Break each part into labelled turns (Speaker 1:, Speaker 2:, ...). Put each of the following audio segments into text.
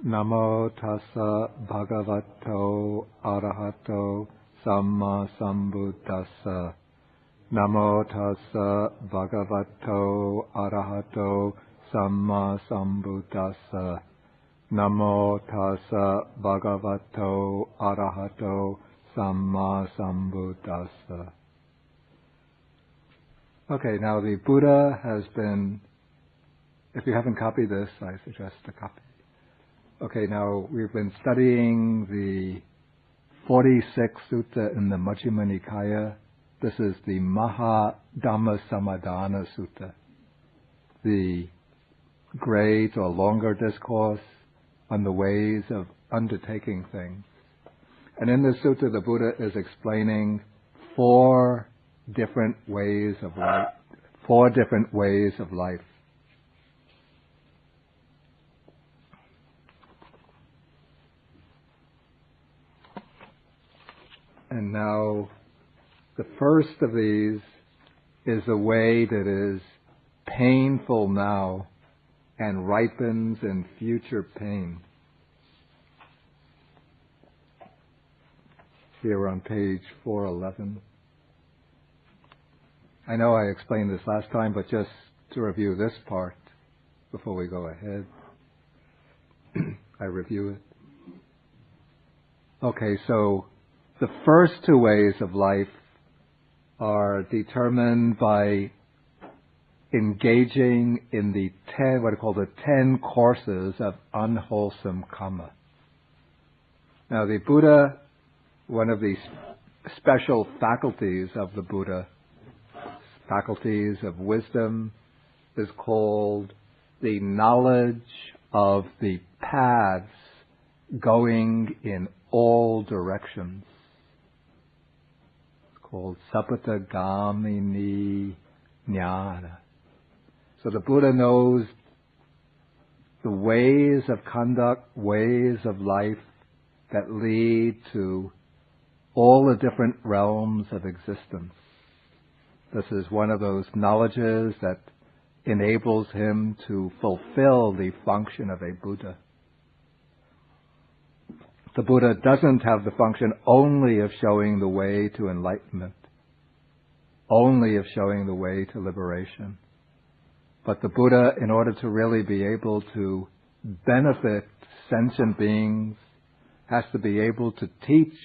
Speaker 1: Namo tassa bhagavato arahato samma sambuddhassa. Namo tassa bhagavato arahato samma sambuddhassa. Namo tassa bhagavato arahato samma sambuddhassa. Okay, now the Buddha has been, if you haven't copied this, I suggest a copy. Okay, now we've been studying the 46th sutta in the Majjhima Nikaya. This is the Mahadhammasamadana Sutta, the great or longer discourse on the ways of undertaking things. And in this sutta, the Buddha is explaining four different ways of life. And now, the first of these is a way that is painful now and ripens in future pain. Here on page 411. I know I explained this last time, but just to review this part before we go ahead, I review it. Okay, so the first two ways of life are determined by engaging in the 10 courses of unwholesome karma. Now the Buddha, one of the special faculties of the Buddha, faculties of wisdom, is called the knowledge of the paths going in all directions. Called Sapatagamini Jnana. So the Buddha knows the ways of conduct, ways of life that lead to all the different realms of existence. This is one of those knowledges that enables him to fulfill the function of a Buddha. The Buddha doesn't have the function only of showing the way to enlightenment, only of showing the way to liberation. But the Buddha, in order to really be able to benefit sentient beings, has to be able to teach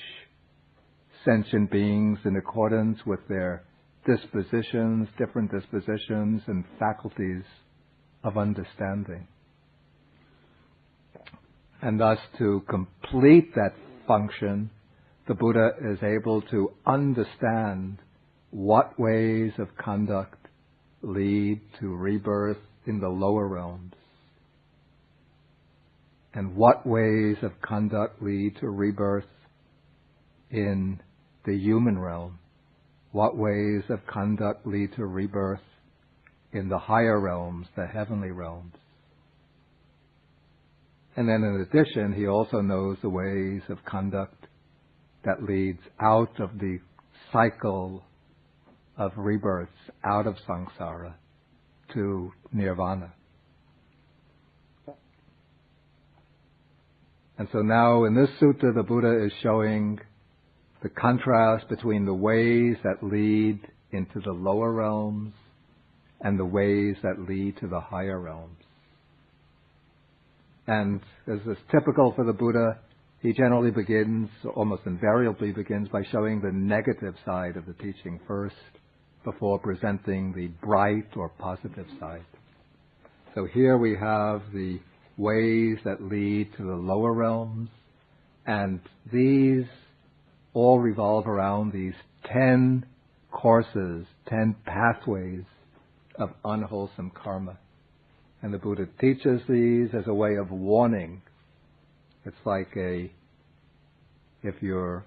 Speaker 1: sentient beings in accordance with their dispositions, different dispositions and faculties of understanding. And thus, to complete that function, the Buddha is able to understand what ways of conduct lead to rebirth in the lower realms, and what ways of conduct lead to rebirth in the human realm, what ways of conduct lead to rebirth in the higher realms, the heavenly realms. And then in addition, he also knows the ways of conduct that leads out of the cycle of rebirths, out of samsara, to nirvana. And so now in this sutta, the Buddha is showing the contrast between the ways that lead into the lower realms and the ways that lead to the higher realms. And as is typical for the Buddha, he generally begins, almost invariably begins, by showing the negative side of the teaching first, before presenting the bright or positive side. So here we have the ways that lead to the lower realms, and these all revolve around these 10 courses, 10 pathways of unwholesome karma. And the Buddha teaches these as a way of warning. It's like if you're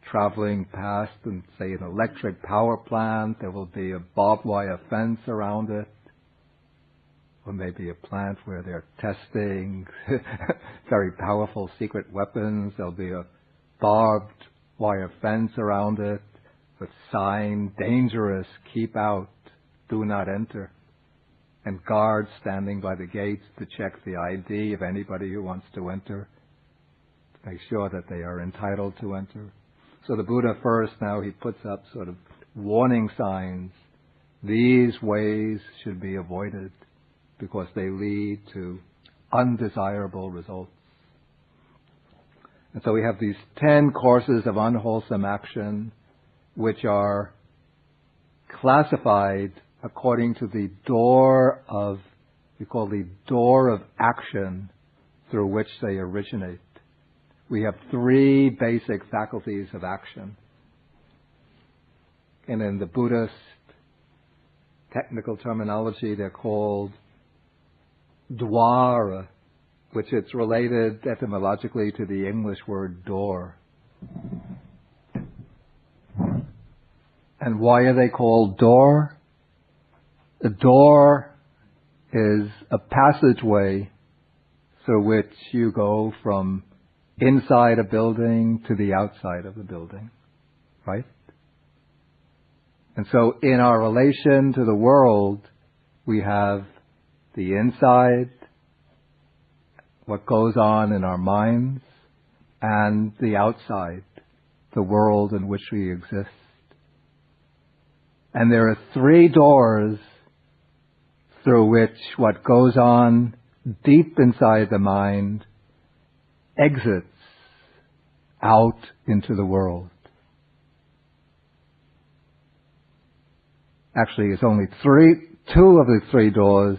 Speaker 1: traveling past, and say, an electric power plant, there will be a barbed wire fence around it, or maybe a plant where they're testing very powerful secret weapons. There'll be a barbed wire fence around it with sign, dangerous, keep out, do not enter. and guards standing by the gates to check the ID of anybody who wants to enter, to make sure that they are entitled to enter. So the Buddha first, now he puts up sort of warning signs. These ways should be avoided because they lead to undesirable results. And so we have these 10 courses of unwholesome action, which are classified according to the door of, we call the door of action through which they originate. We have 3 basic faculties of action. And in the Buddhist technical terminology, they're called dwara, which it's related etymologically to the English word door. And why are they called door? The door is a passageway through which you go from inside a building to the outside of the building, right? And so in our relation to the world, we have the inside, what goes on in our minds, and the outside, the world in which we exist. And there are 3 doors through which what goes on deep inside the mind exits out into the world. Actually, it's only 2 of the 3 doors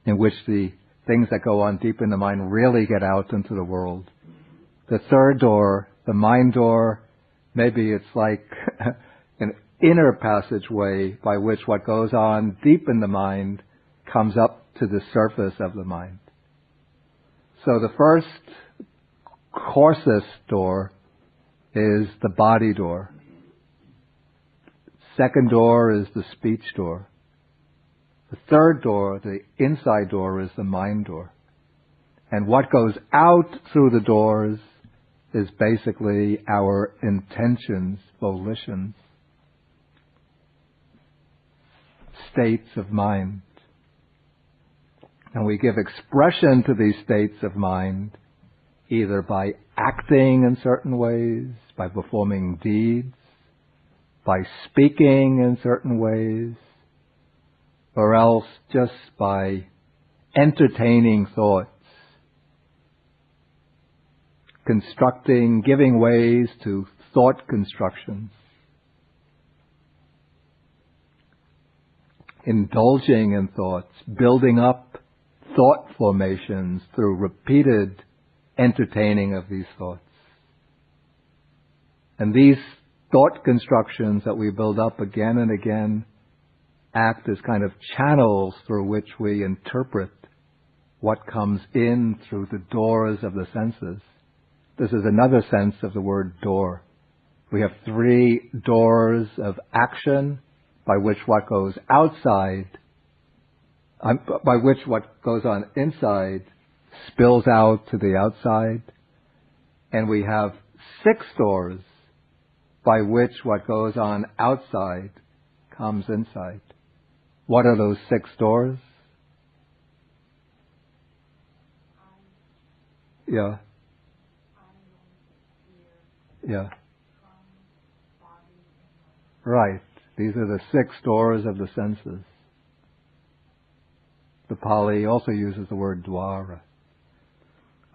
Speaker 1: in which the things that go on deep in the mind really get out into the world. The 3rd door, the mind door, maybe it's like an inner passageway by which what goes on deep in the mind comes up to the surface of the mind. So the first coarsest door is the body door. Second door is the speech door. The 3rd door, the inside door, is the mind door. And what goes out through the doors is basically our intentions, volitions, states of mind. And we give expression to these states of mind either by acting in certain ways, by performing deeds, by speaking in certain ways, or else just by entertaining thoughts, constructing, giving ways to thought constructions, indulging in thoughts, building up thought formations through repeated entertaining of these thoughts. And these thought constructions that we build up again and again act as kind of channels through which we interpret what comes in through the doors of the senses. This is another sense of the word door. We have 3 doors of action by which what goes outside, by which what goes on inside spills out to the outside. And we have 6 doors by which what goes on outside comes inside. What are those 6 doors? Yeah. Yeah. Right. These are the 6 doors of the senses. The Pali also uses the word dwara.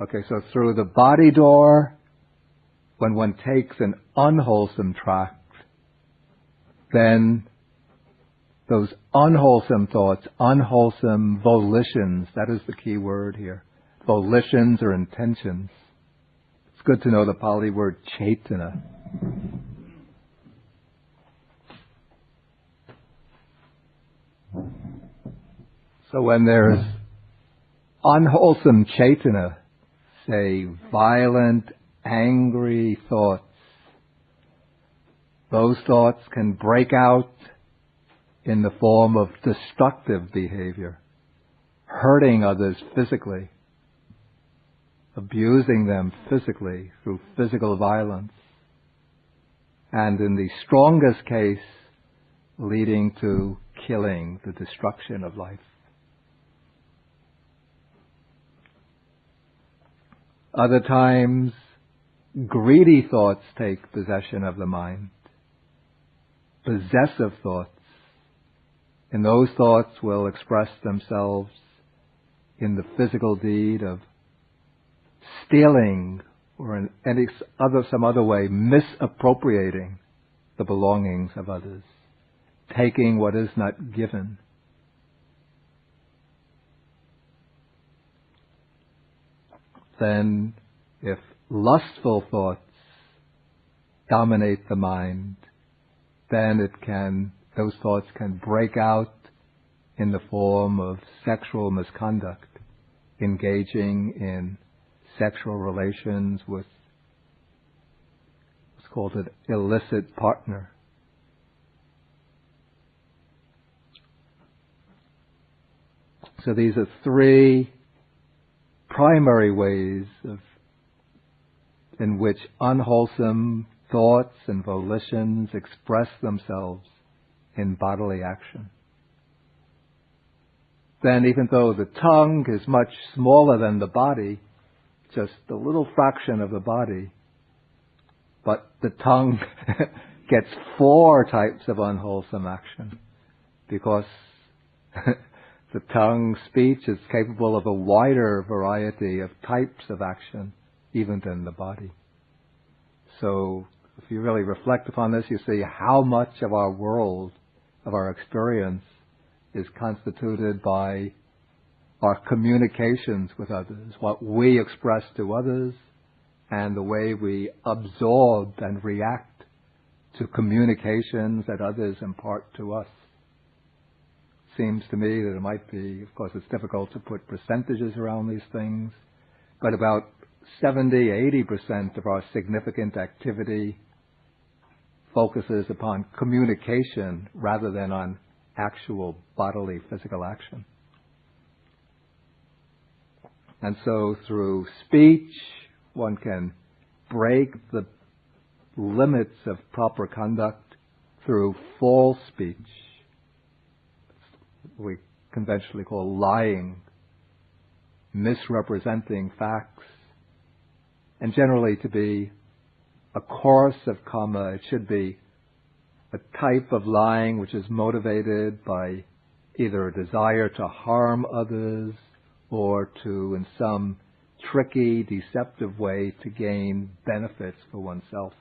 Speaker 1: Okay, so through the body door, when one takes an unwholesome tract, then those unwholesome thoughts, unwholesome volitions, that is the key word here. Volitions or intentions. It's good to know the Pali word cetana. So when there's unwholesome cetana, say violent, angry thoughts, those thoughts can break out in the form of destructive behavior, hurting others physically, abusing them physically through physical violence, and in the strongest case, leading to killing, the destruction of life. Other times, greedy thoughts take possession of the mind. Possessive thoughts. And those thoughts will express themselves in the physical deed of stealing or in some other way misappropriating the belongings of others, taking what is not given. Then, if lustful thoughts dominate the mind, then those thoughts can break out in the form of sexual misconduct, engaging in sexual relations with what's called an illicit partner. So these are three primary ways in which unwholesome thoughts and volitions express themselves in bodily action. Then, even though the tongue is much smaller than the body, just a little fraction of the body, but the tongue gets 4 types of unwholesome action, because the tongue speech is capable of a wider variety of types of action even than the body. So if you really reflect upon this, you see how much of our world, of our experience, is constituted by our communications with others, what we express to others, and the way we absorb and react to communications that others impart to us. Seems to me that it might be, of course it's difficult to put percentages around these things, but about 70-80% of our significant activity focuses upon communication rather than on actual bodily physical action. And so through speech, one can break the limits of proper conduct through false speech. We conventionally call lying, misrepresenting facts, and generally to be a course of karma, it should be a type of lying which is motivated by either a desire to harm others or to, in some tricky, deceptive way, to gain benefits for oneself.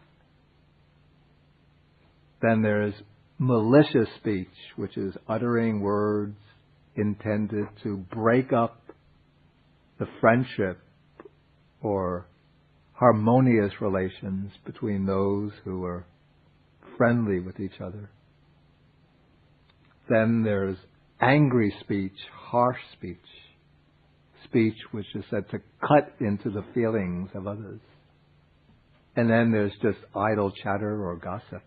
Speaker 1: Then there's malicious speech, which is uttering words intended to break up the friendship or harmonious relations between those who are friendly with each other. Then there's angry speech, harsh speech, speech which is said to cut into the feelings of others. And then there's just idle chatter or gossip.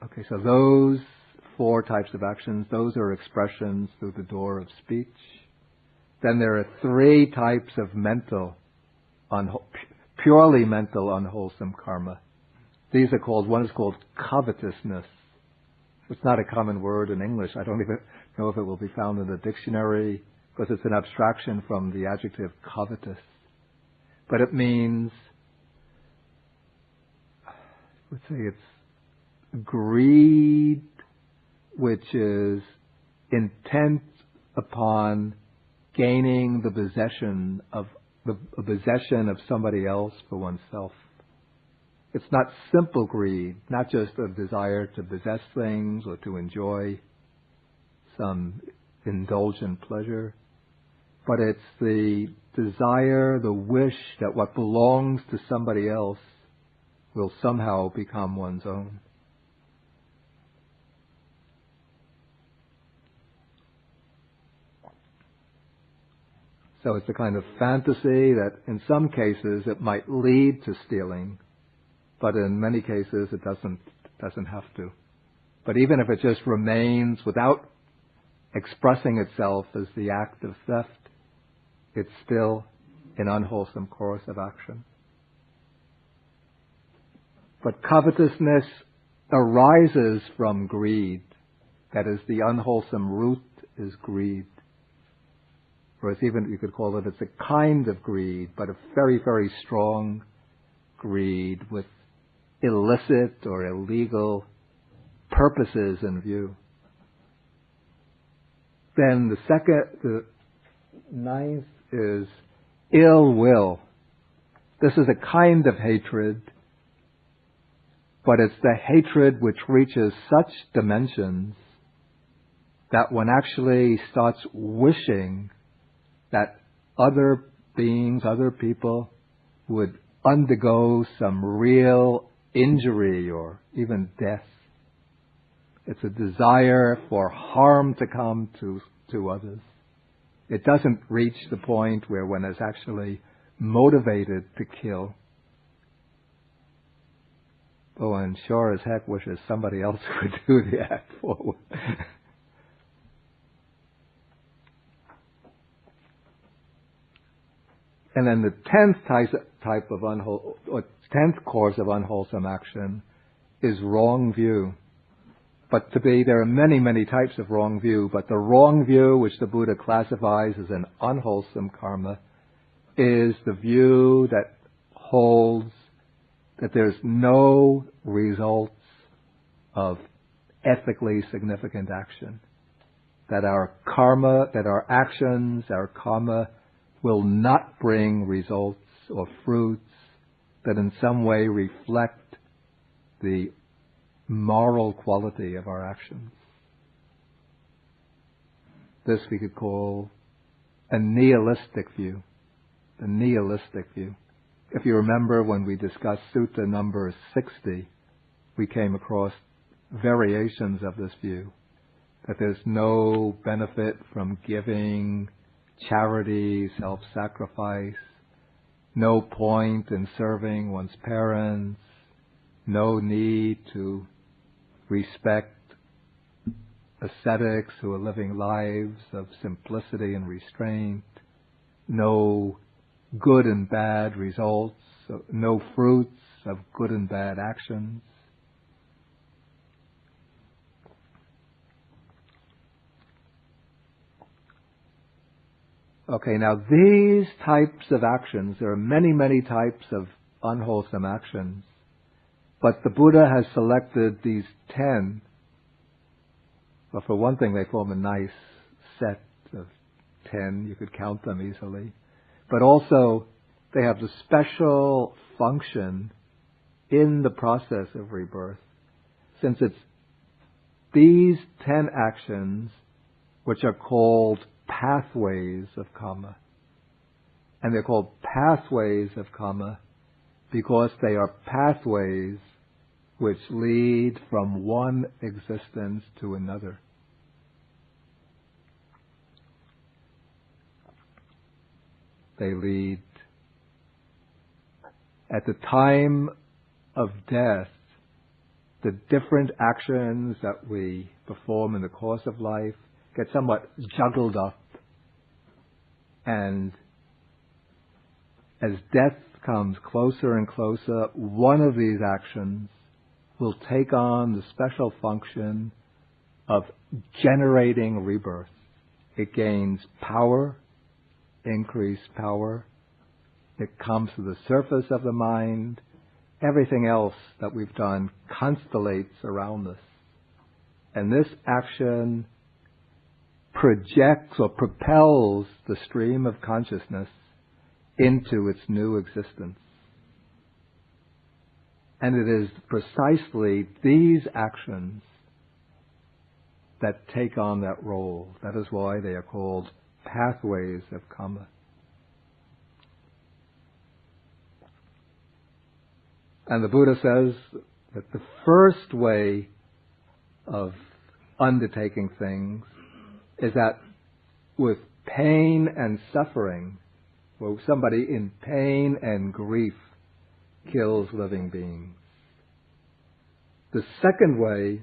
Speaker 1: Okay, so those 4 types of actions, those are expressions through the door of speech. Then there are 3 types of purely mental unwholesome karma. These are called, one is called covetousness. It's not a common word in English. I don't even know if it will be found in the dictionary, because it's an abstraction from the adjective covetous. But it means, let's say it's greed, which is intent upon gaining the possession of somebody else for oneself. It's not simple greed, not just a desire to possess things or to enjoy some indulgent pleasure, but it's the desire, the wish that what belongs to somebody else will somehow become one's own. So it's a kind of fantasy that in some cases it might lead to stealing, but in many cases it doesn't have to. But even if it just remains without expressing itself as the act of theft, it's still an unwholesome course of action. But covetousness arises from greed, That is, the unwholesome root is greed. Or it's even, you could call it, it's a kind of greed, but a very, very strong greed with illicit or illegal purposes in view. Then the ninth is ill will. This is a kind of hatred, but it's the hatred which reaches such dimensions that one actually starts wishing that other beings, other people, would undergo some real injury or even death. It's a desire for harm to come to others. It doesn't reach the point where one is actually motivated to kill. But one sure as heck wishes somebody else would do the act for one. And then the 10th course of unwholesome action is wrong view. But there are many, many types of wrong view, but the wrong view, which the Buddha classifies as an unwholesome karma, is the view that holds that there's no results of ethically significant action. That our karma, that our actions, our karma, will not bring results or fruits that in some way reflect the moral quality of our actions. This we could call a nihilistic view. The nihilistic view. If you remember when we discussed Sutta number 60, we came across variations of this view. That there's no benefit from giving, charity, self-sacrifice, no point in serving one's parents, no need to respect ascetics who are living lives of simplicity and restraint, no good and bad results, no fruits of good and bad actions. Okay, now these types of actions, there are many, many types of unwholesome actions, but the Buddha has selected these 10. Well, for one thing, they form a nice set of 10. You could count them easily. But also, they have the special function in the process of rebirth. Since it's these 10 actions which are called pathways of karma. And they're called pathways of karma because they are pathways which lead from one existence to another. They lead at the time of death, the different actions that we perform in the course of life get somewhat juggled up, and as death comes closer and closer, one of these actions will take on the special function of generating rebirth. It gains power, increased power. It comes to the surface of the mind. Everything else that we've done constellates around us. And this action projects or propels the stream of consciousness into its new existence. And it is precisely these actions that take on that role. That is why they are called pathways of karma. And the Buddha says that the first way of undertaking things is that with pain and suffering, well, somebody in pain and grief kills living beings. The second way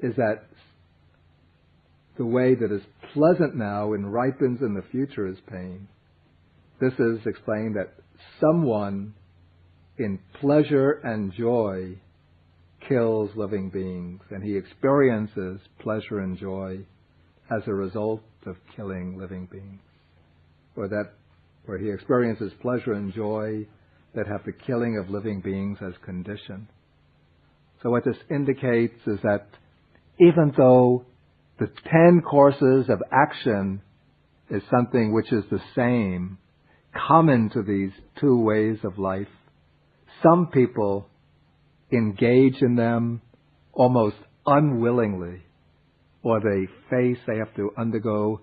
Speaker 1: is that the way that is pleasant now and ripens in the future is pain. This is explained that someone in pleasure and joy kills living beings, and he experiences pleasure and joy as a result of killing living beings, where he experiences pleasure and joy that have the killing of living beings as condition. So what this indicates is that even though the 10 courses of action is something which is the same, common to these two ways of life, some people engage in them almost unwillingly, or they have to undergo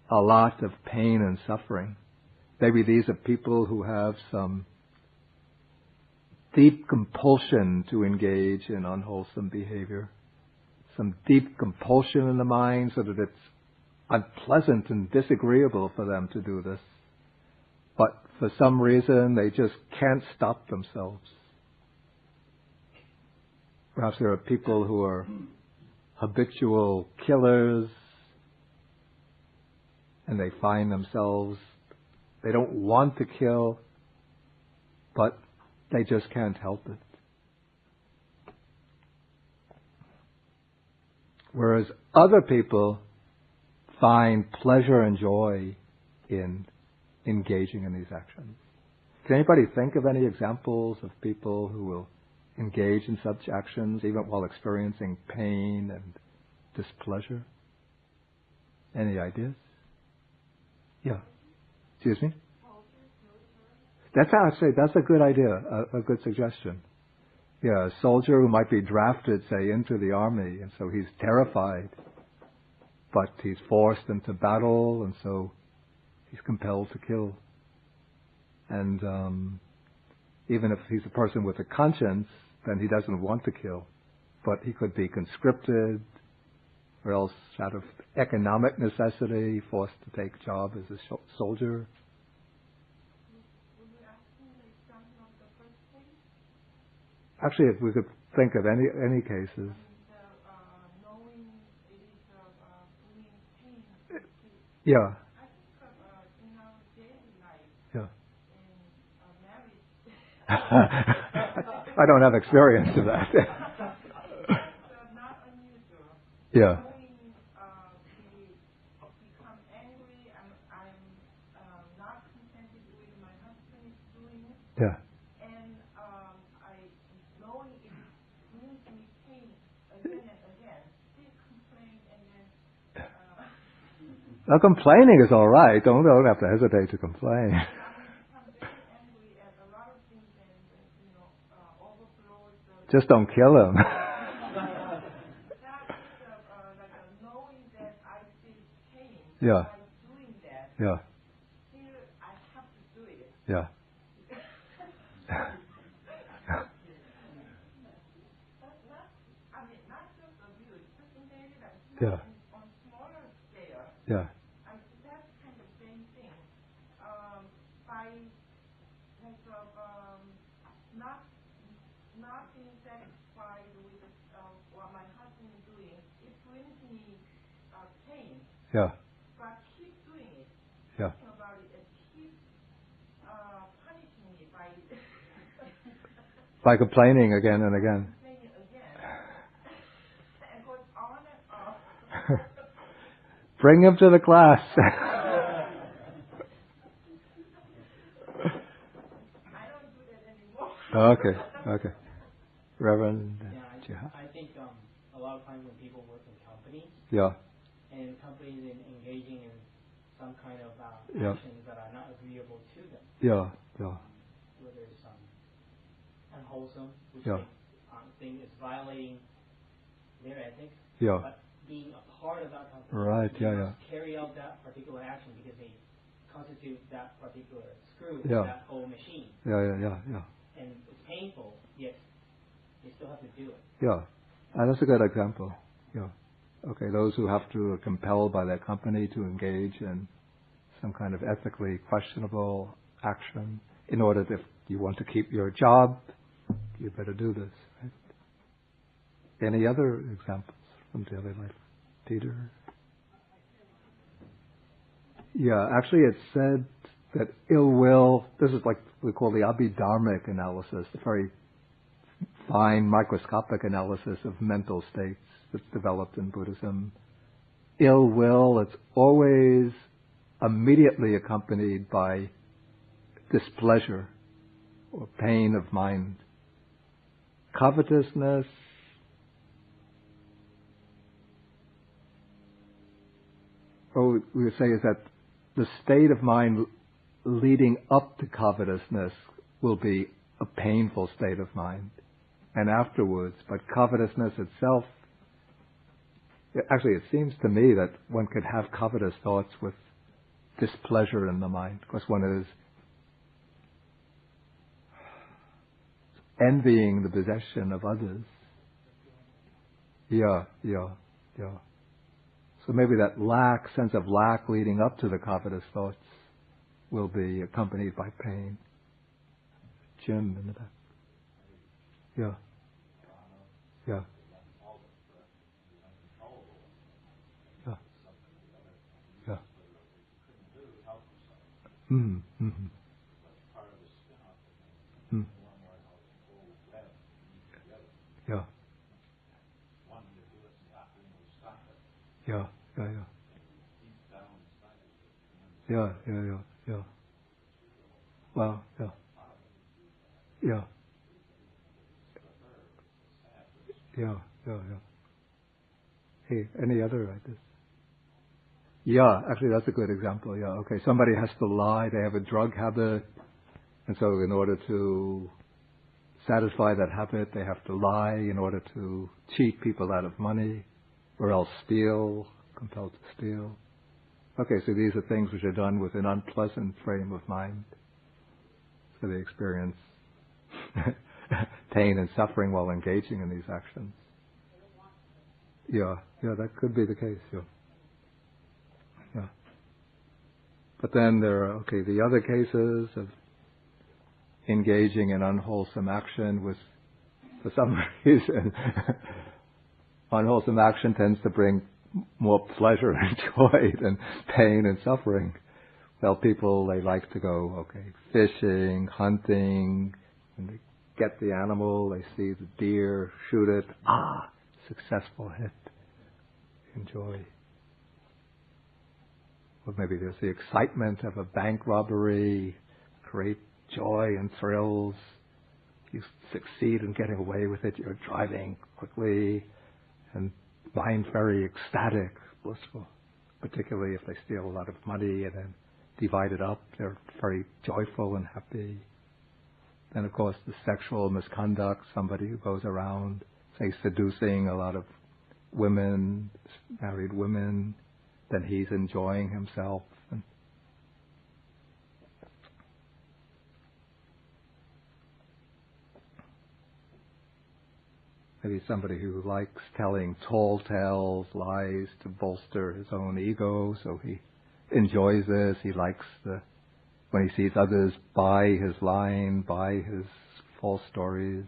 Speaker 1: a lot of pain and suffering. Maybe these are people who have some deep compulsion to engage in unwholesome behavior, some deep compulsion in the mind so that it's unpleasant and disagreeable for them to do this. But for some reason, they just can't stop themselves. Perhaps there are people who are habitual killers, and they find themselves, they don't want to kill, but they just can't help it. Whereas other people find pleasure and joy in engaging in these actions. Can anybody think of any examples of people who will engage in such actions even while experiencing pain and displeasure? Any ideas? Yeah. Excuse me? That's a good idea, a good suggestion. Yeah, a soldier who might be drafted, say, into the army, and so he's terrified, but he's forced into battle, and so he's compelled to kill. And even if he's a person with a conscience, then he doesn't want to kill, but he could be conscripted, or else out of economic necessity, forced to take a job as a soldier. Actually, if we could think of any cases.
Speaker 2: Knowing it is bringing pain.
Speaker 1: Yeah.
Speaker 2: I think in our daily life.
Speaker 1: Yeah.
Speaker 2: In marriage.
Speaker 1: I don't have experience of that.
Speaker 2: Not unusual.
Speaker 1: Yeah.
Speaker 2: Knowing we become angry, I'm not contented with my husband doing it.
Speaker 1: Yeah.
Speaker 2: Knowing it brings me pain again and again, still complain and then.
Speaker 1: Now, complaining is all right. Don't have to hesitate to complain.
Speaker 2: I become very angry at a lot of things and overflows.
Speaker 1: Just don't kill him.
Speaker 2: That is like knowing that I feel pain
Speaker 1: Yeah.
Speaker 2: by doing that.
Speaker 1: Yeah.
Speaker 2: Still, I have to do it.
Speaker 1: Yeah.
Speaker 2: Not just abuse, just in daily life.
Speaker 1: Yeah.
Speaker 2: On smaller scale,
Speaker 1: Yeah.
Speaker 2: that's kind of same thing. By not being satisfied with what my husband is doing, it brings me pain.
Speaker 1: Yeah.
Speaker 2: But keep doing it.
Speaker 1: Yeah.
Speaker 2: Thinking about it and keep punishing me
Speaker 1: By complaining again and again.
Speaker 2: And goes on and on.
Speaker 1: Bring him to the class.
Speaker 2: I don't do that anymore.
Speaker 1: Okay. Reverend.
Speaker 3: I think a lot of times when people work in companies,
Speaker 1: Yeah.
Speaker 3: and companies engaging in some kind of
Speaker 1: Yeah.
Speaker 3: actions that are not agreeable to them,
Speaker 1: Yeah.
Speaker 3: whether it's unwholesome, which
Speaker 1: Yeah.
Speaker 3: they think is violating their ethics,
Speaker 1: Yeah.
Speaker 3: but being a part of that company,
Speaker 1: Right,
Speaker 3: they
Speaker 1: yeah.
Speaker 3: must carry out that particular action because they constitute that particular screw
Speaker 1: Yeah.
Speaker 3: in that whole machine.
Speaker 1: Yeah.
Speaker 3: And it's painful, yet they still have to do it.
Speaker 1: Yeah. That's a good example. Yeah. Okay, those who have to are compelled by their company to engage in some kind of ethically questionable action in order that if you want to keep your job, you better do this. Right? Any other examples from daily life? Peter? Yeah, actually it's said that ill will, this is like we call the abhidharmic analysis, the very fine microscopic analysis of mental states that's developed in Buddhism. Ill will, it's always immediately accompanied by displeasure or pain of mind. Covetousness, what we would say is that the state of mind leading up to covetousness will be a painful state of mind, and afterwards, but covetousness itself, actually it seems to me that one could have covetous thoughts with displeasure in the mind, because one is envying the possession of others. Yeah. So maybe that sense of lack leading up to the covetous thoughts will be accompanied by pain. Jim in the back. Yeah. Yeah. Mm-hmm. Mm. Yeah. Yeah. Well, yeah. Hey, any other ideas? Yeah, actually that's a good example. Yeah, okay. Somebody has to lie. They have a drug habit. And so in order to satisfy that habit, they have to lie in order to cheat people out of money, or else steal, compelled to steal. Okay, so these are things which are done with an unpleasant frame of mind. So they experience pain and suffering while engaging in these actions. Yeah, that could be the case, yeah. But then there are, the other cases of engaging in unwholesome action with, for some reason, unwholesome action tends to bring more pleasure and joy than pain and suffering. Well, people, they like to go, fishing, hunting, and they get the animal, they see the deer, shoot it, successful hit, enjoy. Or maybe there's the excitement of a bank robbery, great joy and thrills. You succeed in getting away with it, you're driving quickly, and mind very ecstatic, blissful. Particularly if they steal a lot of money and then divide it up, they're very joyful and happy. Then of course the sexual misconduct, somebody who goes around, say, seducing a lot of women, married women, then he's enjoying himself. And maybe somebody who likes telling tall tales, lies to bolster his own ego, so he enjoys this. He likes when he sees others buy his line, buy his false stories,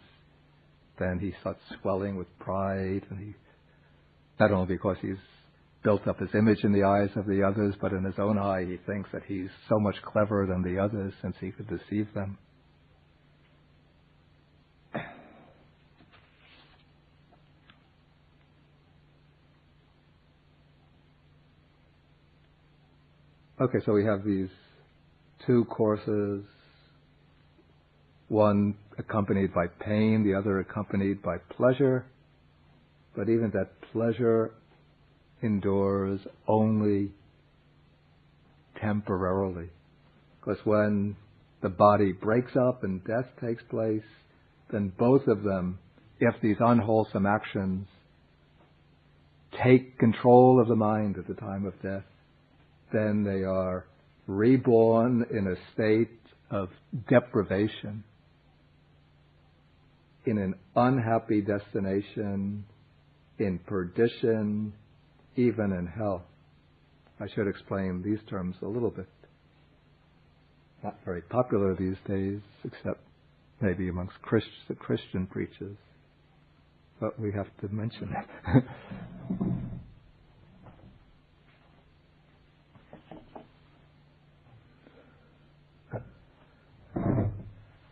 Speaker 1: then he starts swelling with pride, and he, not only because he's built up his image in the eyes of the others, but in his own eye he thinks that he's so much cleverer than the others since he could deceive them. Okay, so we have these two courses, one accompanied by pain, the other accompanied by pleasure, but even that pleasure endures only temporarily. Because when the body breaks up and death takes place, then both of them, if these unwholesome actions take control of the mind at the time of death, then they are reborn in a state of deprivation, in an unhappy destination, in perdition, even in hell. I should explain these terms a little bit. Not very popular these days, except maybe amongst the Christian preachers, but we have to mention it.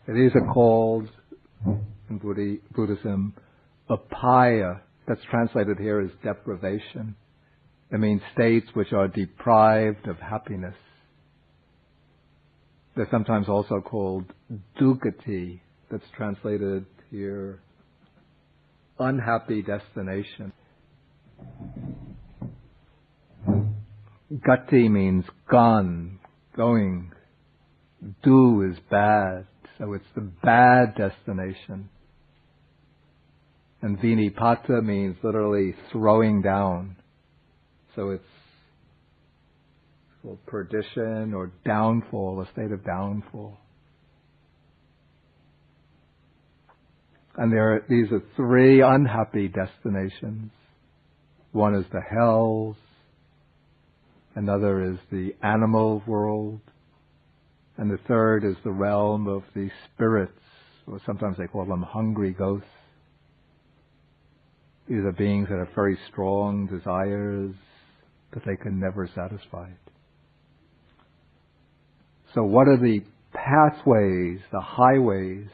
Speaker 1: These are called, in in Buddhism, upaya, that's translated here as deprivation. It means states which are deprived of happiness. They're sometimes also called dukkati, that's translated here unhappy destination. Gati means gone, going. Du is bad, so it's the bad destination. And vinipata means literally throwing down. So it's called perdition or downfall, a state of downfall. And these are three unhappy destinations. One is the hells, another is the animal world, and the third is the realm of the spirits, or sometimes they call them hungry ghosts. These are beings that have very strong desires that they can never satisfy. So what are the pathways, the highways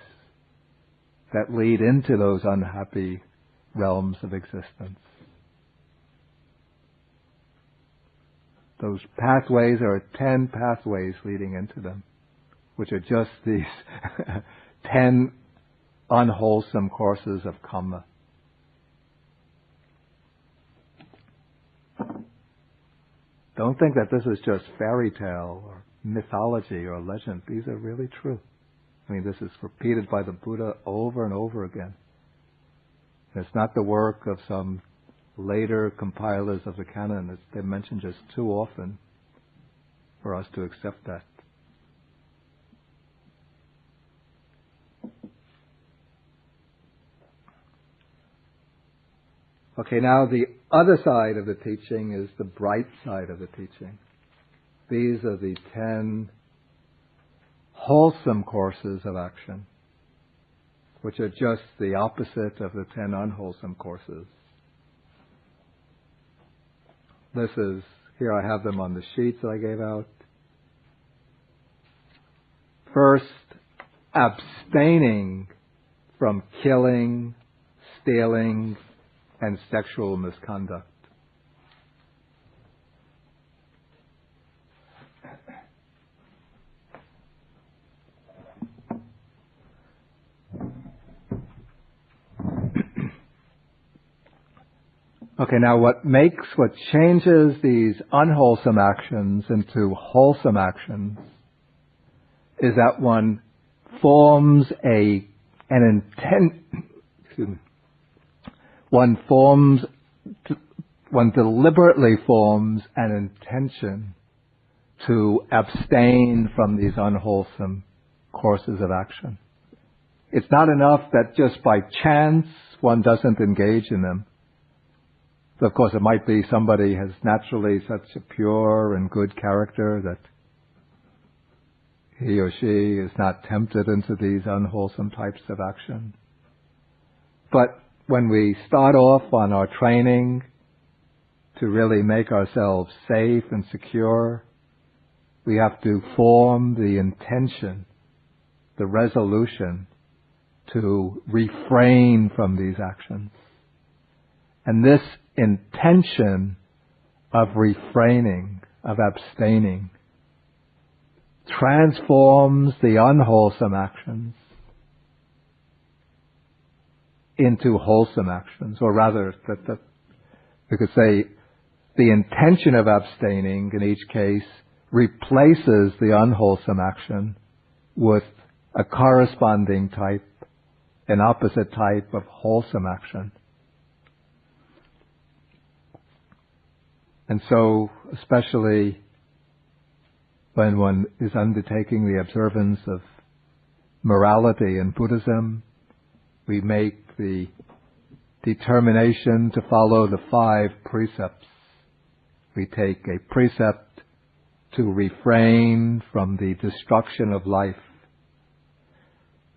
Speaker 1: that lead into those unhappy realms of existence? Those pathways are 10 pathways leading into them, which are just these 10 unwholesome courses of karma. Don't think that this is just fairy tale or mythology or legend. These are really true. I mean, this is repeated by the Buddha over and over again. It's not the work of some later compilers of the canon. They're mentioned just too often for us to accept that. Okay, now the other side of the teaching is the bright side of the teaching. These are the 10 wholesome courses of action, which are just the opposite of the 10 unwholesome courses. This is, here I have them on the sheets that I gave out. First, abstaining from killing, stealing, and sexual misconduct. Okay, now what changes these unwholesome actions into wholesome actions is that one forms one deliberately forms an intention to abstain from these unwholesome courses of action. It's not enough that just by chance one doesn't engage in them. So of course, it might be somebody has naturally such a pure and good character that he or she is not tempted into these unwholesome types of action. But when we start off on our training to really make ourselves safe and secure, we have to form the intention, the resolution to refrain from these actions. And this intention of refraining, of abstaining, transforms the unwholesome actions into wholesome actions, or rather, we could say the intention of abstaining in each case replaces the unwholesome action with a corresponding type, an opposite type of wholesome action. And so, especially when one is undertaking the observance of morality in Buddhism, we make the determination to follow the 5 precepts. We take a precept to refrain from the destruction of life.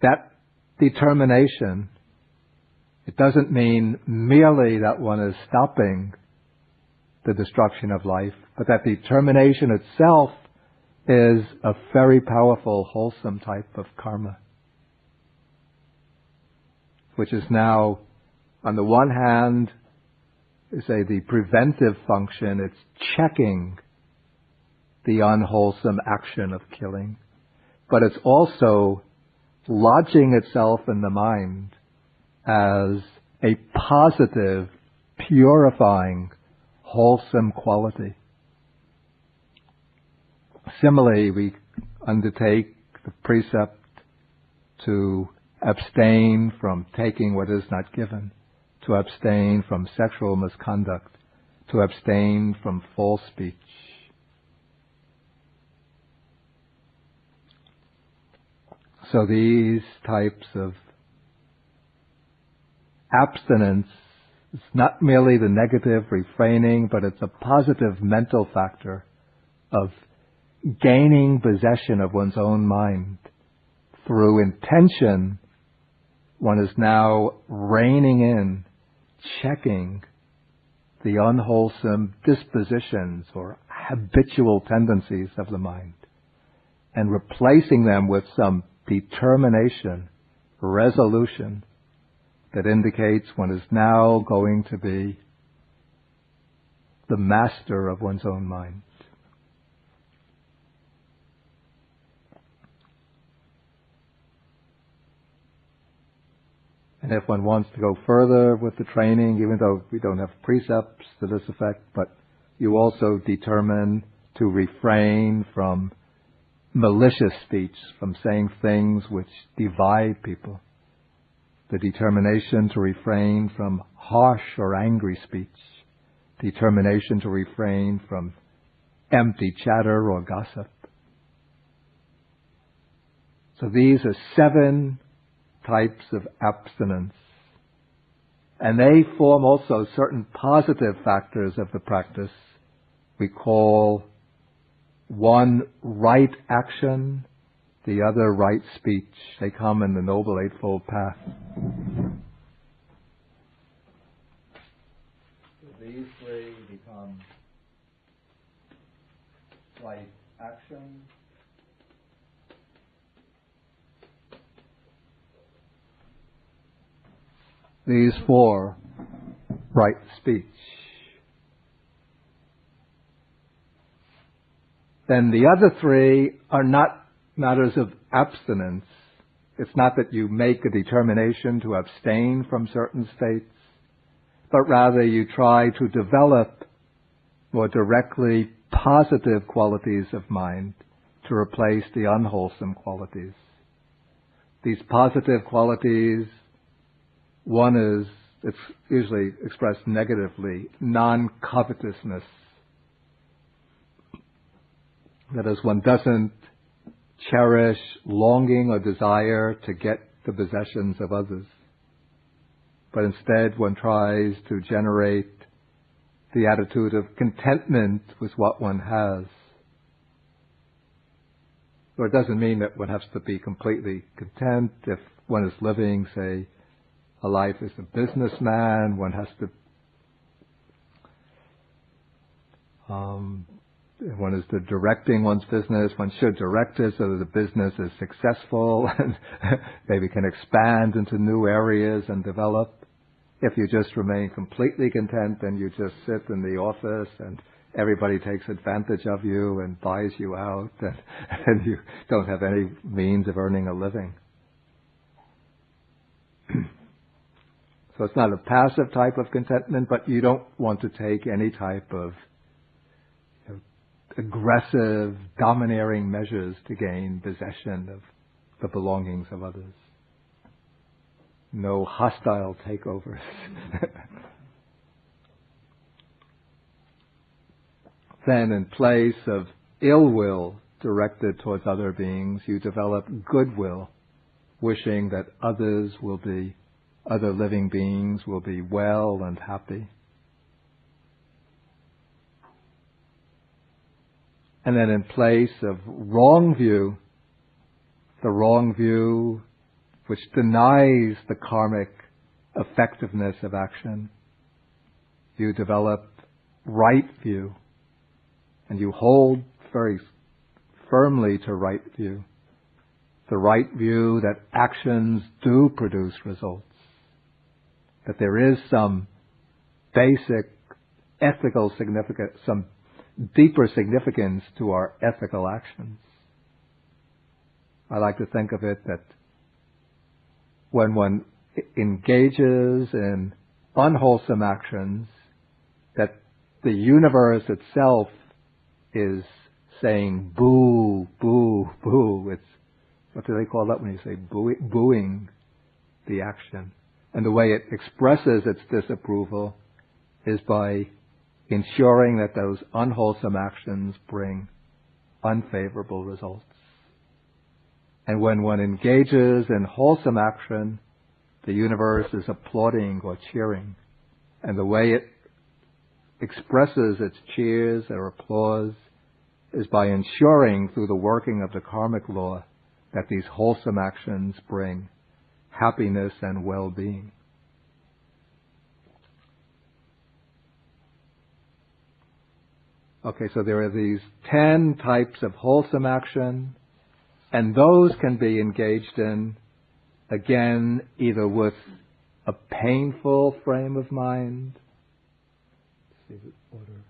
Speaker 1: That determination, it doesn't mean merely that one is stopping the destruction of life, but that determination itself is a very powerful, wholesome type of karma. which is now, on the one hand, say the preventive function, it's checking the unwholesome action of killing, but it's also lodging itself in the mind as a positive, purifying, wholesome quality. Similarly, we undertake the precept to abstain from taking what is not given, to abstain from sexual misconduct, to abstain from false speech. So these types of abstinence, it's not merely the negative refraining, but it's a positive mental factor of gaining possession of one's own mind. Through intention, one is now reining in, checking the unwholesome dispositions or habitual tendencies of the mind, and replacing them with some determination, resolution that indicates one is now going to be the master of one's own mind. And if one wants to go further with the training, even though we don't have precepts to this effect, but you also determine to refrain from malicious speech, from saying things which divide people. The determination to refrain from harsh or angry speech. Determination to refrain from empty chatter or gossip. So these are 7 types of abstinence. And they form also certain positive factors of the practice. We call one right action, the other right speech. They come in the Noble Eightfold Path. So these 3 become right action, these 4 right speech. Then the other 3 are not matters of abstinence. It's not that you make a determination to abstain from certain states, but rather you try to develop more directly positive qualities of mind to replace the unwholesome qualities. These positive qualities, one is, it's usually expressed negatively, non-covetousness. That is, one doesn't cherish longing or desire to get the possessions of others, but instead one tries to generate the attitude of contentment with what one has. So it doesn't mean that one has to be completely content. If one is living, say, a life as a businessman, one has to one is directing one's business, one should direct it so that the business is successful and maybe can expand into new areas and develop. If you just remain completely content, then you just sit in the office and everybody takes advantage of you and buys you out, and you don't have any means of earning a living. So it's not a passive type of contentment, but you don't want to take any type of aggressive, domineering measures to gain possession of the belongings of others. No hostile takeovers. Then, in place of ill will directed towards other beings, you develop goodwill, wishing that other living beings will be well and happy. And then in place of wrong view, the wrong view which denies the karmic effectiveness of action, you develop right view, and you hold very firmly to right view. The right view that actions do produce results. that there is some basic ethical significance, some deeper significance to our ethical actions. I like to think of it that when one engages in unwholesome actions, that the universe itself is saying boo, boo, boo. It's, what do they call that when you say booing the action? And the way it expresses its disapproval is by ensuring that those unwholesome actions bring unfavorable results. And when one engages in wholesome action, the universe is applauding or cheering. And the way it expresses its cheers or applause is by ensuring through the working of the karmic law that these wholesome actions bring happiness and well-being. Okay, so there are these 10 types of wholesome action, and those can be engaged in, again, either with a painful frame of mind. Let's see the order.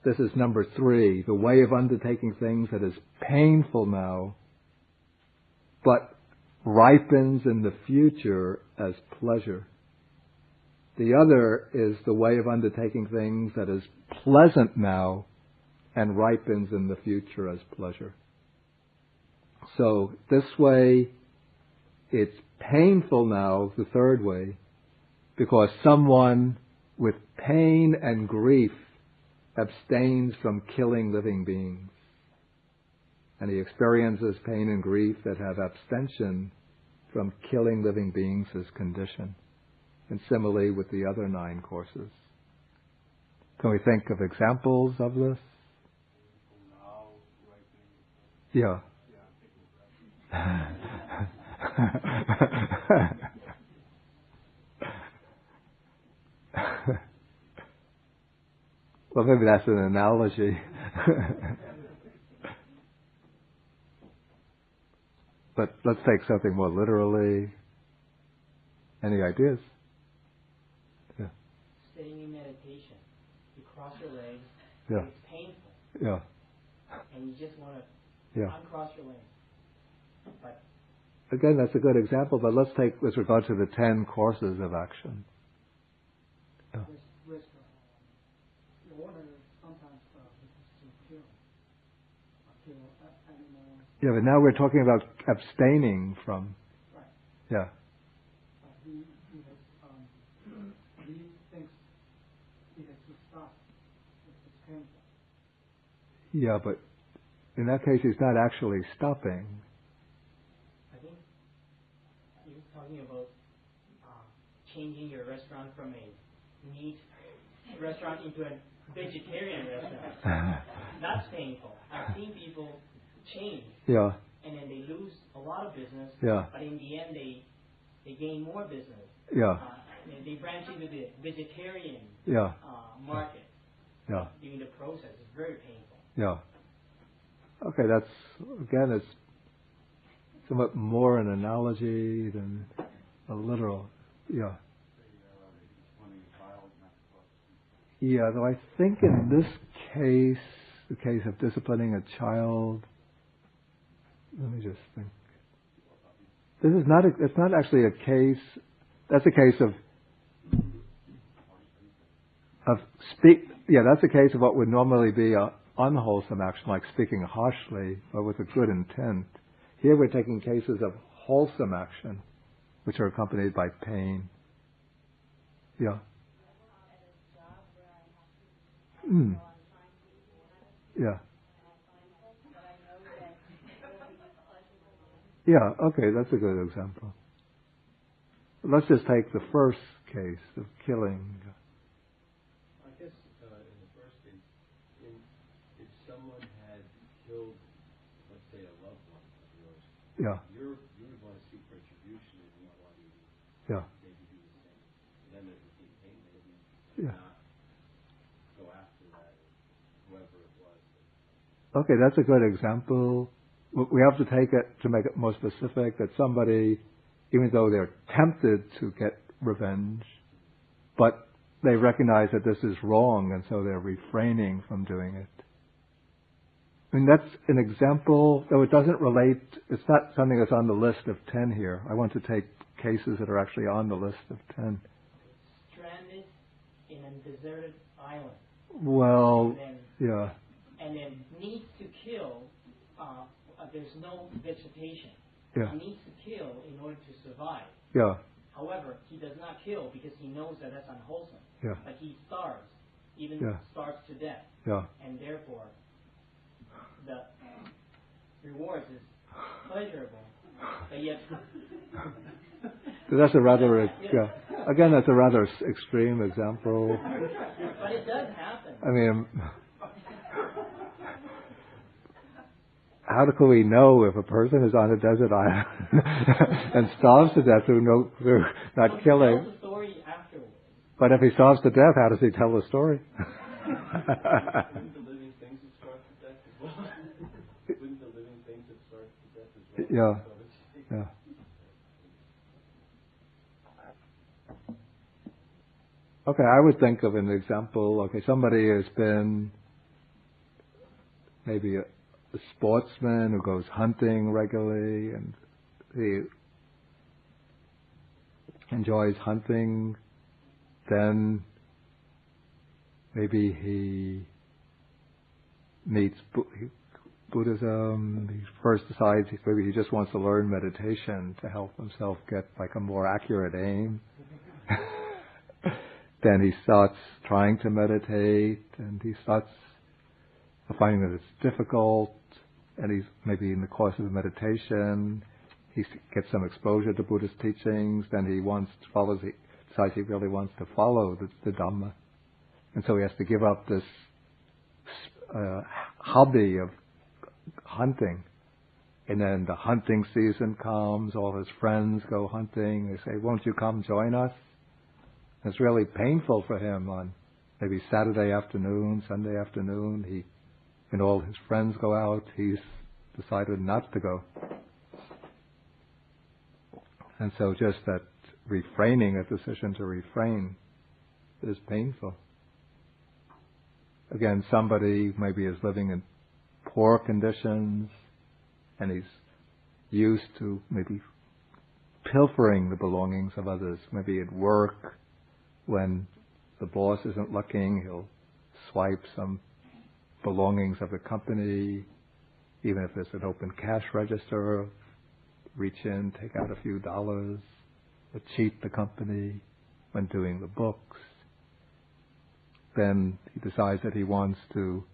Speaker 1: This is number 3, the way of undertaking things that is painful now, but ripens in the future as pleasure. The other is the way of undertaking things that is pleasant now and ripens in the future as pleasure. So this way, it's painful now, the third way, because someone with pain and grief abstains from killing living beings. And he experiences pain and grief that have abstention from killing living beings as condition. And similarly with the other 9 courses. Can we think of examples of this? Yeah. Well, maybe that's an analogy. But let's take something more literally. Any ideas? Yeah.
Speaker 3: Sitting in meditation, you cross your legs,
Speaker 1: Yeah.
Speaker 3: and it's painful.
Speaker 1: Yeah.
Speaker 3: And you just want to uncross your legs. But
Speaker 1: again, that's a good example, but let's take with regard to the 10 courses of action. Yeah. Yeah, but now we're talking about abstaining from.
Speaker 4: Right.
Speaker 1: Yeah.
Speaker 4: He thinks he has to stop. It's painful.
Speaker 1: Yeah, but in that case, he's not actually stopping.
Speaker 3: I think you're talking about changing your restaurant from a meat restaurant into a vegetarian restaurant. That's painful. I've seen people change.
Speaker 1: Yeah.
Speaker 3: And then they lose a lot of business.
Speaker 1: Yeah.
Speaker 3: But in the end, they gain more business.
Speaker 1: Yeah.
Speaker 3: They branch into the vegetarian market.
Speaker 1: Yeah.
Speaker 3: During the process, it's very painful.
Speaker 1: Yeah. Okay, it's somewhat more an analogy than a literal. Yeah. Yeah, though I think in this case, the case of disciplining a child, let me just think. This is not. It's not actually a case. That's a case of speak. Yeah, that's a case of what would normally be a unwholesome action, like speaking harshly, but with a good intent. Here we're taking cases of wholesome action, which are accompanied by pain. Yeah. Yeah. Yeah, okay, that's a good example. Let's just take the first case of killing.
Speaker 5: I guess in the first case, if someone had killed, let's say, a loved one of yours, you would want to seek retribution and you want to maybe do the same. And then there's the pain, maybe not go after that, whoever it was.
Speaker 1: Okay, that's a good example. We have to take it, to make it more specific, that somebody, even though they're tempted to get revenge. But they recognize that this is wrong, and so they're refraining from doing it. I mean, that's an example, though it doesn't relate, it's not something that's on the list of 10 here. I want to take cases that are actually on the list of 10.
Speaker 3: Stranded in a deserted island.
Speaker 1: Well, yeah.
Speaker 3: And then needs to kill, there's no vegetation.
Speaker 1: Yeah.
Speaker 3: He needs to kill in order to survive.
Speaker 1: Yeah.
Speaker 3: However, he does not kill because he knows that that's unwholesome.
Speaker 1: Yeah.
Speaker 3: But he starves, even starves to death.
Speaker 1: Yeah.
Speaker 3: And therefore, the reward is pleasurable. But yet,
Speaker 1: that's a rather, again, that's a rather extreme example.
Speaker 3: But it does happen.
Speaker 1: I mean, how can we know if a person is on a desert island and starves to death through not killing?
Speaker 3: He tells the story afterwards.
Speaker 1: But if he starves to death, how does he tell the story?
Speaker 5: Wouldn't the living things that starve to death as well? Wouldn't the living things that starve to death as well?
Speaker 1: Yeah. Okay, I would think of an example. Okay, somebody has been maybe a sportsman who goes hunting regularly and he enjoys hunting. Then maybe he meets Buddhism. He first decides maybe he just wants to learn meditation to help himself get like a more accurate aim. Then he starts trying to meditate, and he starts finding that it's difficult, and he's maybe in the course of the meditation, he gets some exposure to Buddhist teachings, then he decides he really wants to follow the Dhamma. And so he has to give up this hobby of hunting. And then the hunting season comes, all his friends go hunting, they say, "Won't you come join us?" It's really painful for him on maybe Saturday afternoon, Sunday afternoon. When all his friends go out, he's decided not to go. And so just that refraining, that decision to refrain, is painful. Again, somebody maybe is living in poor conditions, and he's used to maybe pilfering the belongings of others, maybe at work. When the boss isn't looking, he'll swipe some belongings of the company, even if there's an open cash register, reach in, take out a few dollars, or cheat the company when doing the books. Then he decides that he wants to,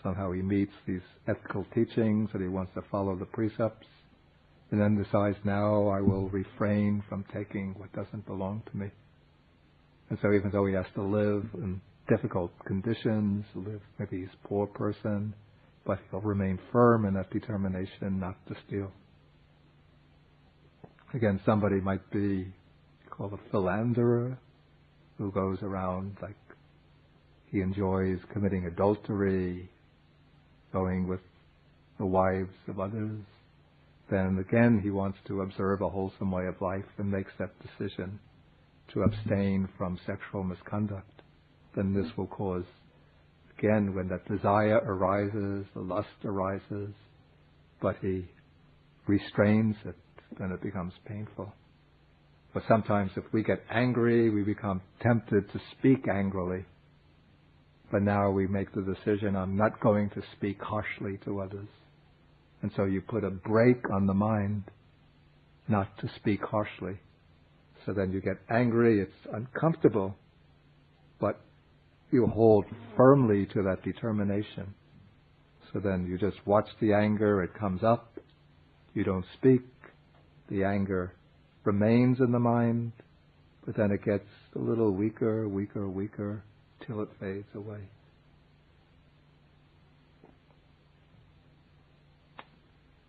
Speaker 1: somehow he meets these ethical teachings, that he wants to follow the precepts, and then decides, now I will refrain from taking what doesn't belong to me. And so even though he has to live in difficult conditions, maybe he's a poor person, but he'll remain firm in that determination not to steal. Again, somebody might be called a philanderer, who goes around like he enjoys committing adultery, going with the wives of others. Then again, he wants to observe a wholesome way of life and makes that decision to abstain from sexual misconduct. Then this will cause, again, when that desire arises, the lust arises, but he restrains it, then it becomes painful. But sometimes if we get angry, we become tempted to speak angrily. But now we make the decision, I'm not going to speak harshly to others. And so you put a brake on the mind not to speak harshly. So then you get angry, it's uncomfortable, but you hold firmly to that determination. So then you just watch the anger, it comes up, you don't speak, the anger remains in the mind, but then it gets a little weaker, till it fades away.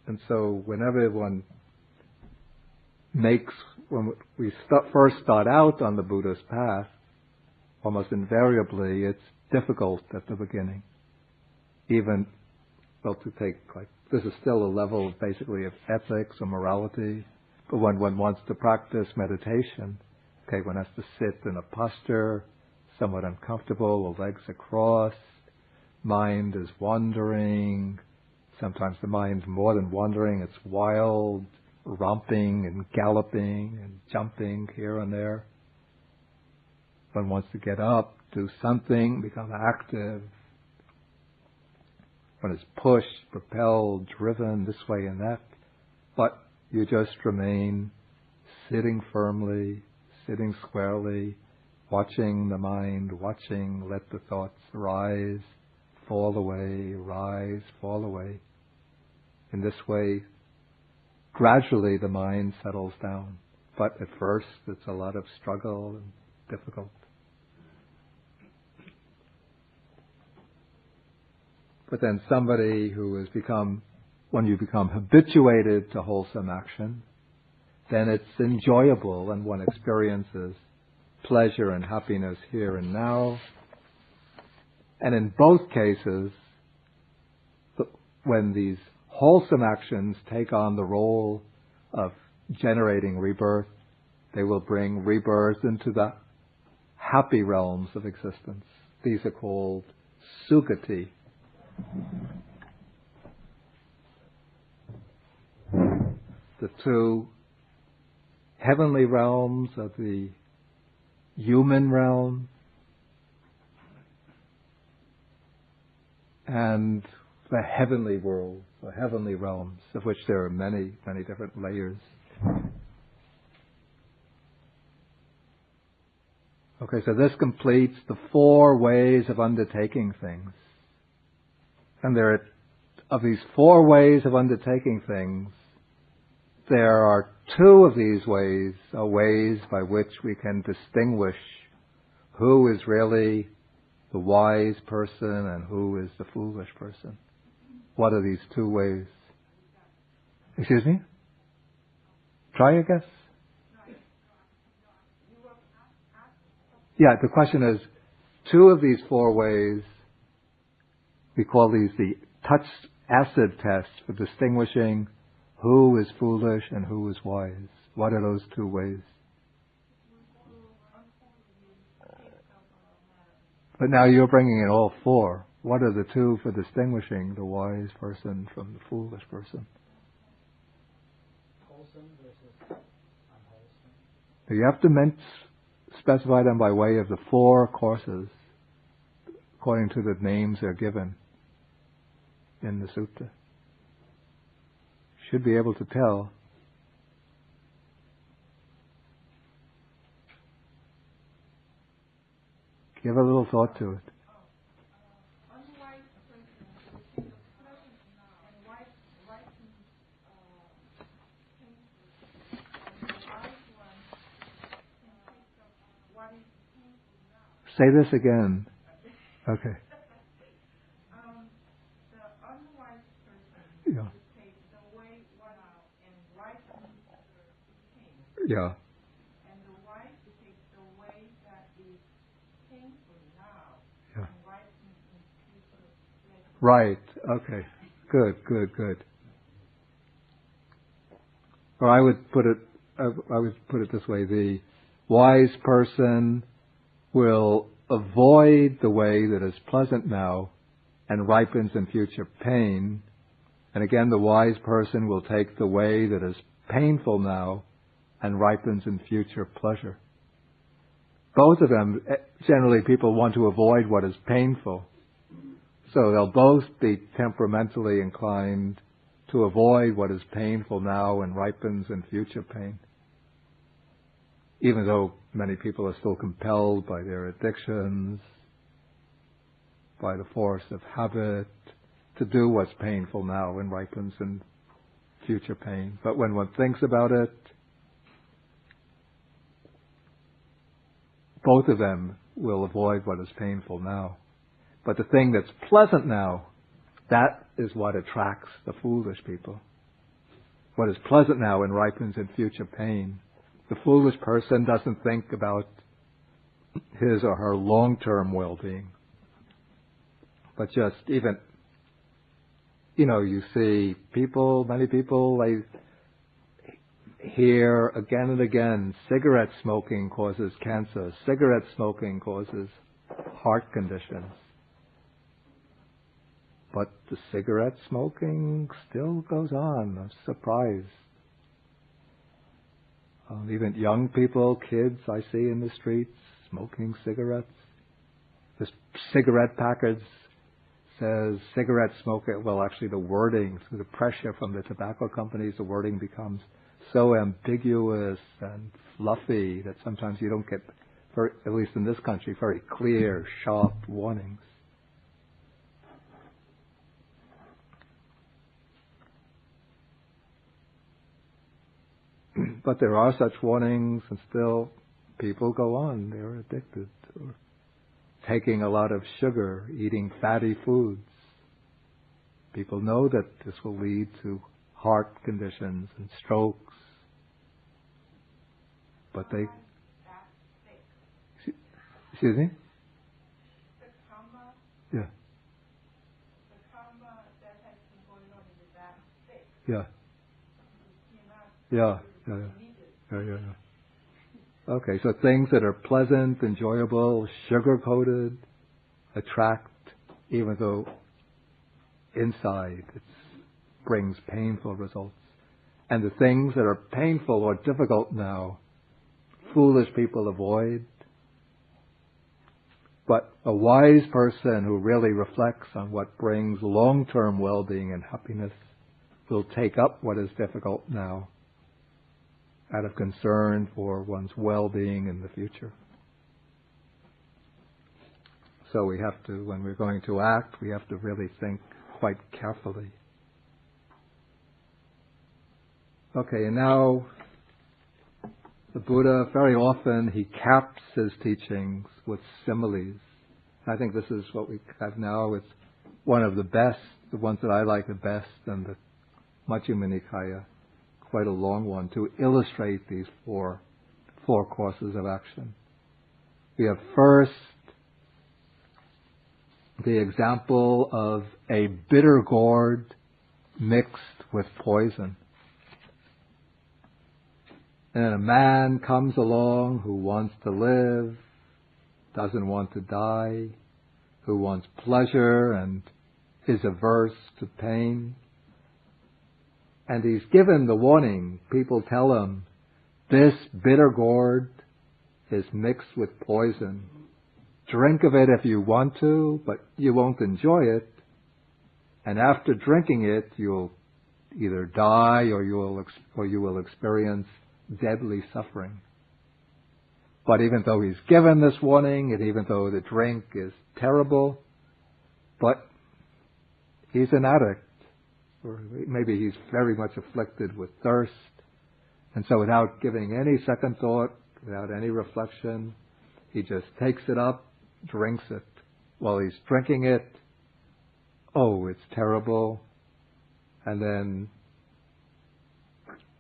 Speaker 1: And so whenever one when we first start out on the Buddha's path, almost invariably it's difficult at the beginning. Even, this is still a level basically of ethics or morality, but when one wants to practice meditation, Okay, one has to sit in a posture, somewhat uncomfortable, the legs are crossed, mind is wandering. Sometimes the mind's more than wandering, it's wild, romping and galloping and jumping here and there. One wants to get up, do something, become active. One is pushed, propelled, driven this way and that. But you just remain sitting firmly, sitting squarely, watching the mind, watching, let the thoughts rise, fall away, rise, fall away. In this way, gradually the mind settles down. But at first it's a lot of struggle and difficult. But then somebody who has become, when you become habituated to wholesome action, then it's enjoyable and one experiences pleasure and happiness here and now. And in both cases, when these wholesome actions take on the role of generating rebirth, they will bring rebirth into the happy realms of existence. These are called sukati. The two heavenly realms of the human realm and the heavenly world, the heavenly realms, of which there are many, many different layers. Okay, so this completes the 4 ways of undertaking things. And there are, of these 4 ways of undertaking things, there are 2 of these ways are ways by which we can distinguish who is really the wise person and who is the foolish person. What are these 2 ways? Excuse me? Try your guess. Yeah, the question is, 2 of these 4 ways, we call these the touch acid test for distinguishing who is foolish and who is wise. What are those 2 ways? But now you're bringing in all 4. What are the 2 for distinguishing the wise person from the foolish person?
Speaker 3: Wholesome versus unwholesome.
Speaker 1: You have to specify them by way of the 4 courses, according to the names they're given in the sutta. Should be able to tell. Give a little thought to it. Say this again. Okay.
Speaker 2: The unwise person
Speaker 1: Yeah.
Speaker 2: takes away what out and ripens the pain.
Speaker 1: Yeah.
Speaker 2: And the wise takes the way that is painful now
Speaker 1: Yeah.
Speaker 2: and ripens in future pleasure.
Speaker 1: Right. Okay. Good. Or I would put it this way: the wise person will avoid the way that is pleasant now and ripens in future pain. And again, the wise person will take the way that is painful now and ripens in future pleasure. Both of them, generally people want to avoid what is painful. So they'll both be temperamentally inclined to avoid what is painful now and ripens in future pain. Even though many people are still compelled by their addictions, by the force of habit, to do what's painful now and ripens in future pain. But when one thinks about it, both of them will avoid what is painful now. But the thing that's pleasant now, that is what attracts the foolish people. What is pleasant now and ripens in future pain. The foolish person doesn't think about his or her long-term well-being. But just even, you see many people, hear again and again, cigarette smoking causes cancer, cigarette smoking causes heart conditions. But the cigarette smoking still goes on. I'm surprised. Even young people, kids I see in the streets smoking cigarettes. This cigarette package says cigarette smoker. Well, actually the wording, through the pressure from the tobacco companies, the wording becomes so ambiguous and fluffy that sometimes you don't get, at least in this country, very clear, sharp warnings. But there are such warnings, and still people go on. They're addicted to taking a lot of sugar, eating fatty foods. People know that this will lead to heart conditions and strokes. But they... Excuse me?
Speaker 2: The karma,
Speaker 1: Yeah.
Speaker 2: the karma that has been going on in the back thick.
Speaker 1: Yeah. Yeah. Okay, so things that are pleasant, enjoyable, sugar-coated, attract, even though inside it brings painful results. And the things that are painful or difficult now, foolish people avoid. But a wise person who really reflects on what brings long-term well-being and happiness will take up what is difficult now, out of concern for one's well-being in the future. So we have to, when we're going to act, we have to really think quite carefully. Okay, and now the Buddha, very often, he caps his teachings with similes. I think this is what we have now. It's one of the best, the ones that I like the best, and the Majjhima Nikaya. Quite a long one, to illustrate these four courses of action. We have first the example of a bitter gourd mixed with poison. And a man comes along who wants to live, doesn't want to die, who wants pleasure and is averse to pain. And he's given the warning. People tell him, this bitter gourd is mixed with poison. Drink of it if you want to, but you won't enjoy it. And after drinking it, you'll either die or you will experience deadly suffering. But even though he's given this warning, and even though the drink is terrible, but he's an addict. Or maybe he's very much afflicted with thirst. And so without giving any second thought, without any reflection, he just takes it up, drinks it. While he's drinking it, oh, it's terrible. And then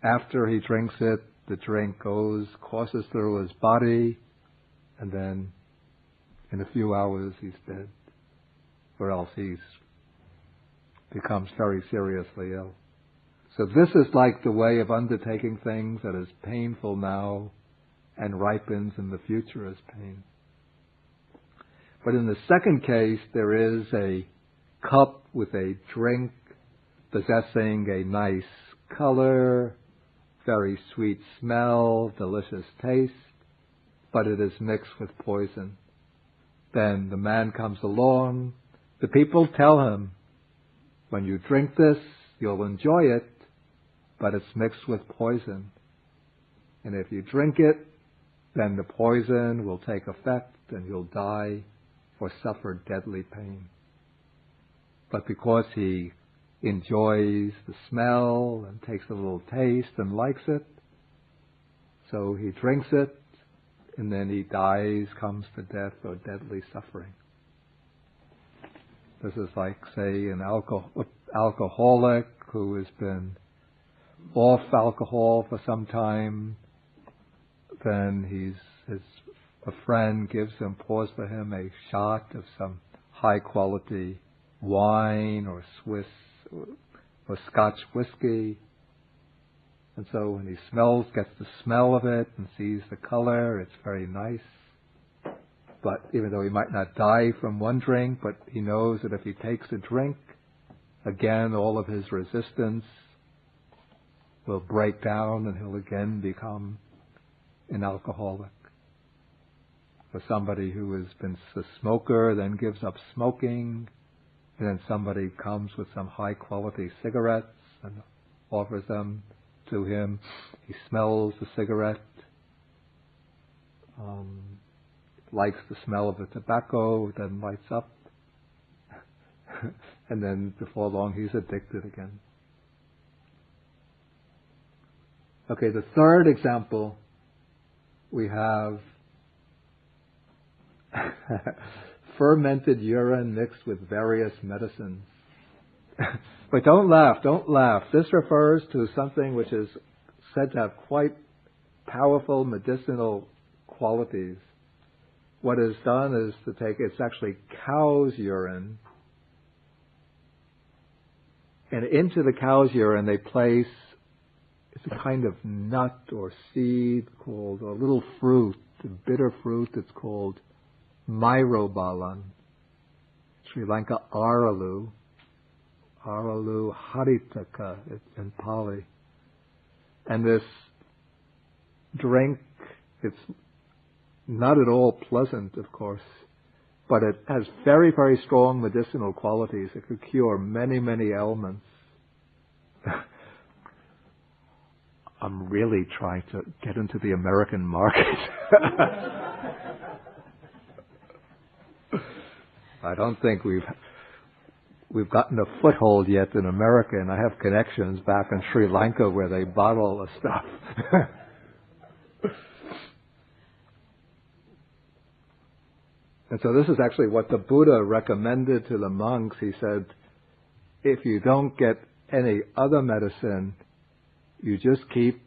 Speaker 1: after he drinks it, the drink courses through his body, and then in a few hours he's dead. Or else he's becomes very seriously ill. So this is like the way of undertaking things that is painful now and ripens in the future as pain. But in the second case, there is a cup with a drink possessing a nice color, very sweet smell, delicious taste, but it is mixed with poison. Then the man comes along, the people tell him, when you drink this, you'll enjoy it, but it's mixed with poison. And if you drink it, then the poison will take effect and you'll die or suffer deadly pain. But because he enjoys the smell and takes a little taste and likes it, so he drinks it, and then he dies, comes to death or deadly suffering. This is like, say, an alcoholic who has been off alcohol for some time. Then a friend pours for him a shot of some high quality wine or Swiss or Scotch whiskey. And so when he gets the smell of it and sees the color, it's very nice. But even though he might not die from one drink, but he knows that if he takes a drink, again, all of his resistance will break down and he'll again become an alcoholic. For somebody who has been a smoker, then gives up smoking, and then somebody comes with some high quality cigarettes and offers them to him. He smells the cigarette, likes the smell of the tobacco, then lights up, and then before long he's addicted again. Okay, the third example we have fermented urine mixed with various medicines. But don't laugh. This refers to something which is said to have quite powerful medicinal qualities. What is done is it's actually cow's urine, and into the cow's urine they place, it's a kind of nut or seed called, or a little fruit, a bitter fruit that's called myrobalan. Sri Lanka Aralu Haritaka in Pali. And this drink, it's not at all pleasant, of course, but it has very, very strong medicinal qualities. It could cure many, many ailments. I'm really trying to get into the American market. I don't think we've gotten a foothold yet in America, and I have connections back in Sri Lanka where they bottle the stuff. And so this is actually what the Buddha recommended to the monks. He said, if you don't get any other medicine, you just keep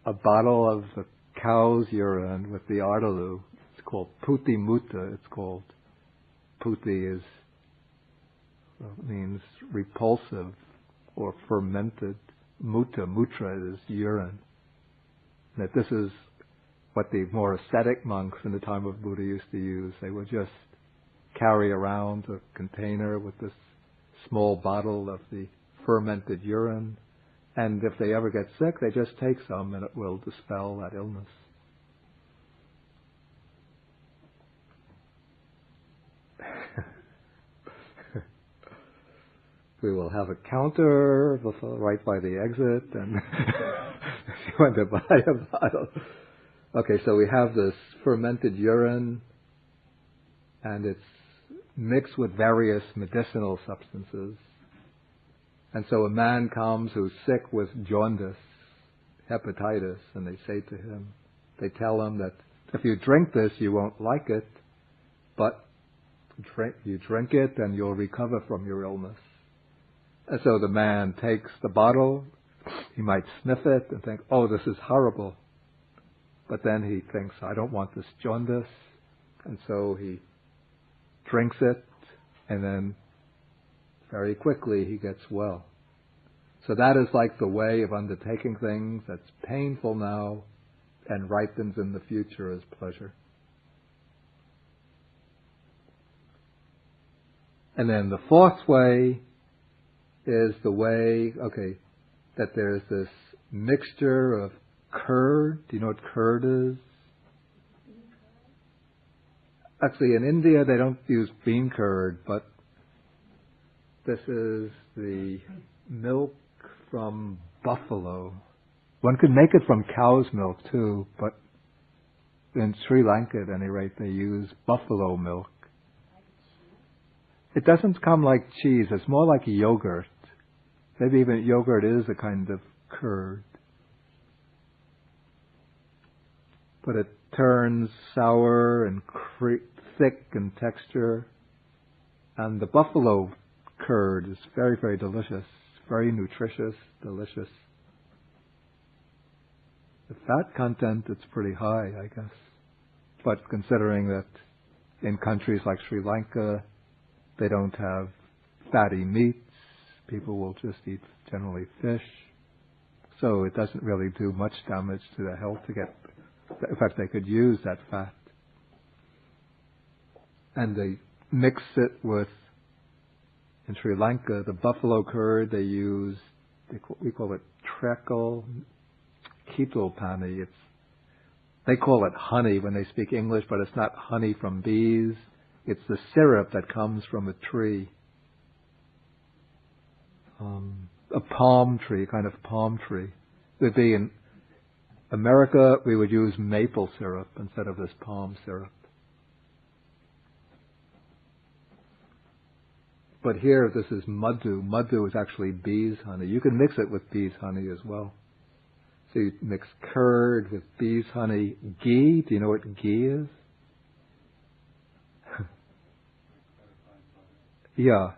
Speaker 1: a bottle of the cow's urine with the ardalu. It's called puti mutta, it's called. Puti means repulsive or fermented. Mutra is urine. That this is what the more ascetic monks in the time of Buddha used to use. They would just carry around a container with this small bottle of the fermented urine, and if they ever get sick, they just take some and it will dispel that illness. We will have a counter right by the exit, and if you want to buy a bottle. Okay, so we have this fermented urine, and it's mixed with various medicinal substances. And so a man comes who's sick with jaundice, hepatitis, and they tell him that if you drink this, you won't like it, but you drink it and you'll recover from your illness. And so the man takes the bottle, he might sniff it and think, oh, this is horrible. But then he thinks, I don't want this jaundice. And so he drinks it, and then very quickly he gets well. So that is like the way of undertaking things that's painful now and ripens in the future as pleasure. And then the fourth way is the way, that there's this mixture of curd. Do you know what curd is? Actually, in India they don't use bean curd, but this is the milk from buffalo. One could make it from cow's milk too, but in Sri Lanka at any rate they use buffalo milk. It doesn't come like cheese, it's more like yogurt. Maybe even yogurt is a kind of curd. But it turns sour and thick in texture. And the buffalo curd is very, very delicious. Very nutritious, delicious. The fat content, it's pretty high, I guess. But considering that in countries like Sri Lanka, they don't have fatty meats, people will just eat generally fish. So it doesn't really do much damage to the health to get, in fact they could use that fat. And they mix it with, in Sri Lanka, the buffalo curd they use, we call it treacle, kitulpani. They call it honey when they speak English, but it's not honey from bees. It's the syrup that comes from a tree. A palm tree, kind of palm tree. It would be in America, we would use maple syrup instead of this palm syrup. But here, this is madhu. Madhu is actually bees' honey. You can mix it with bees' honey as well. So you mix curd with bees' honey. Ghee, do you know what ghee is? Yeah.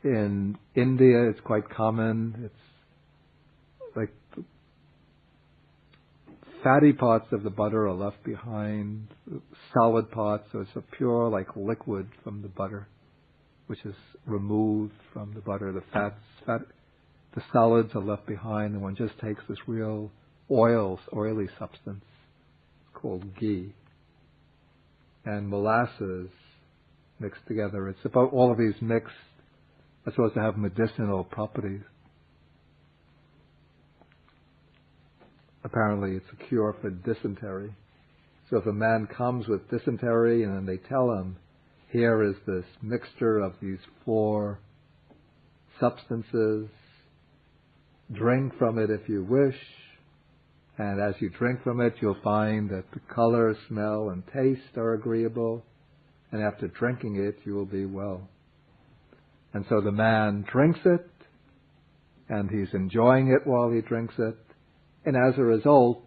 Speaker 1: In India, it's quite common. It's like fatty parts of the butter are left behind. Solid parts, so it's a pure, like liquid from the butter, which is removed from the butter. The solids are left behind, and one just takes this real oily substance called ghee. And molasses mixed together. It's about all of these mixed are supposed to have medicinal properties. Apparently it's a cure for dysentery. So if a man comes with dysentery and then they tell him, here is this mixture of these 4 substances, drink from it if you wish, and as you drink from it you'll find that the color, smell and taste are agreeable, and after drinking it you will be well. And so the man drinks it, and he's enjoying it while he drinks it, and as a result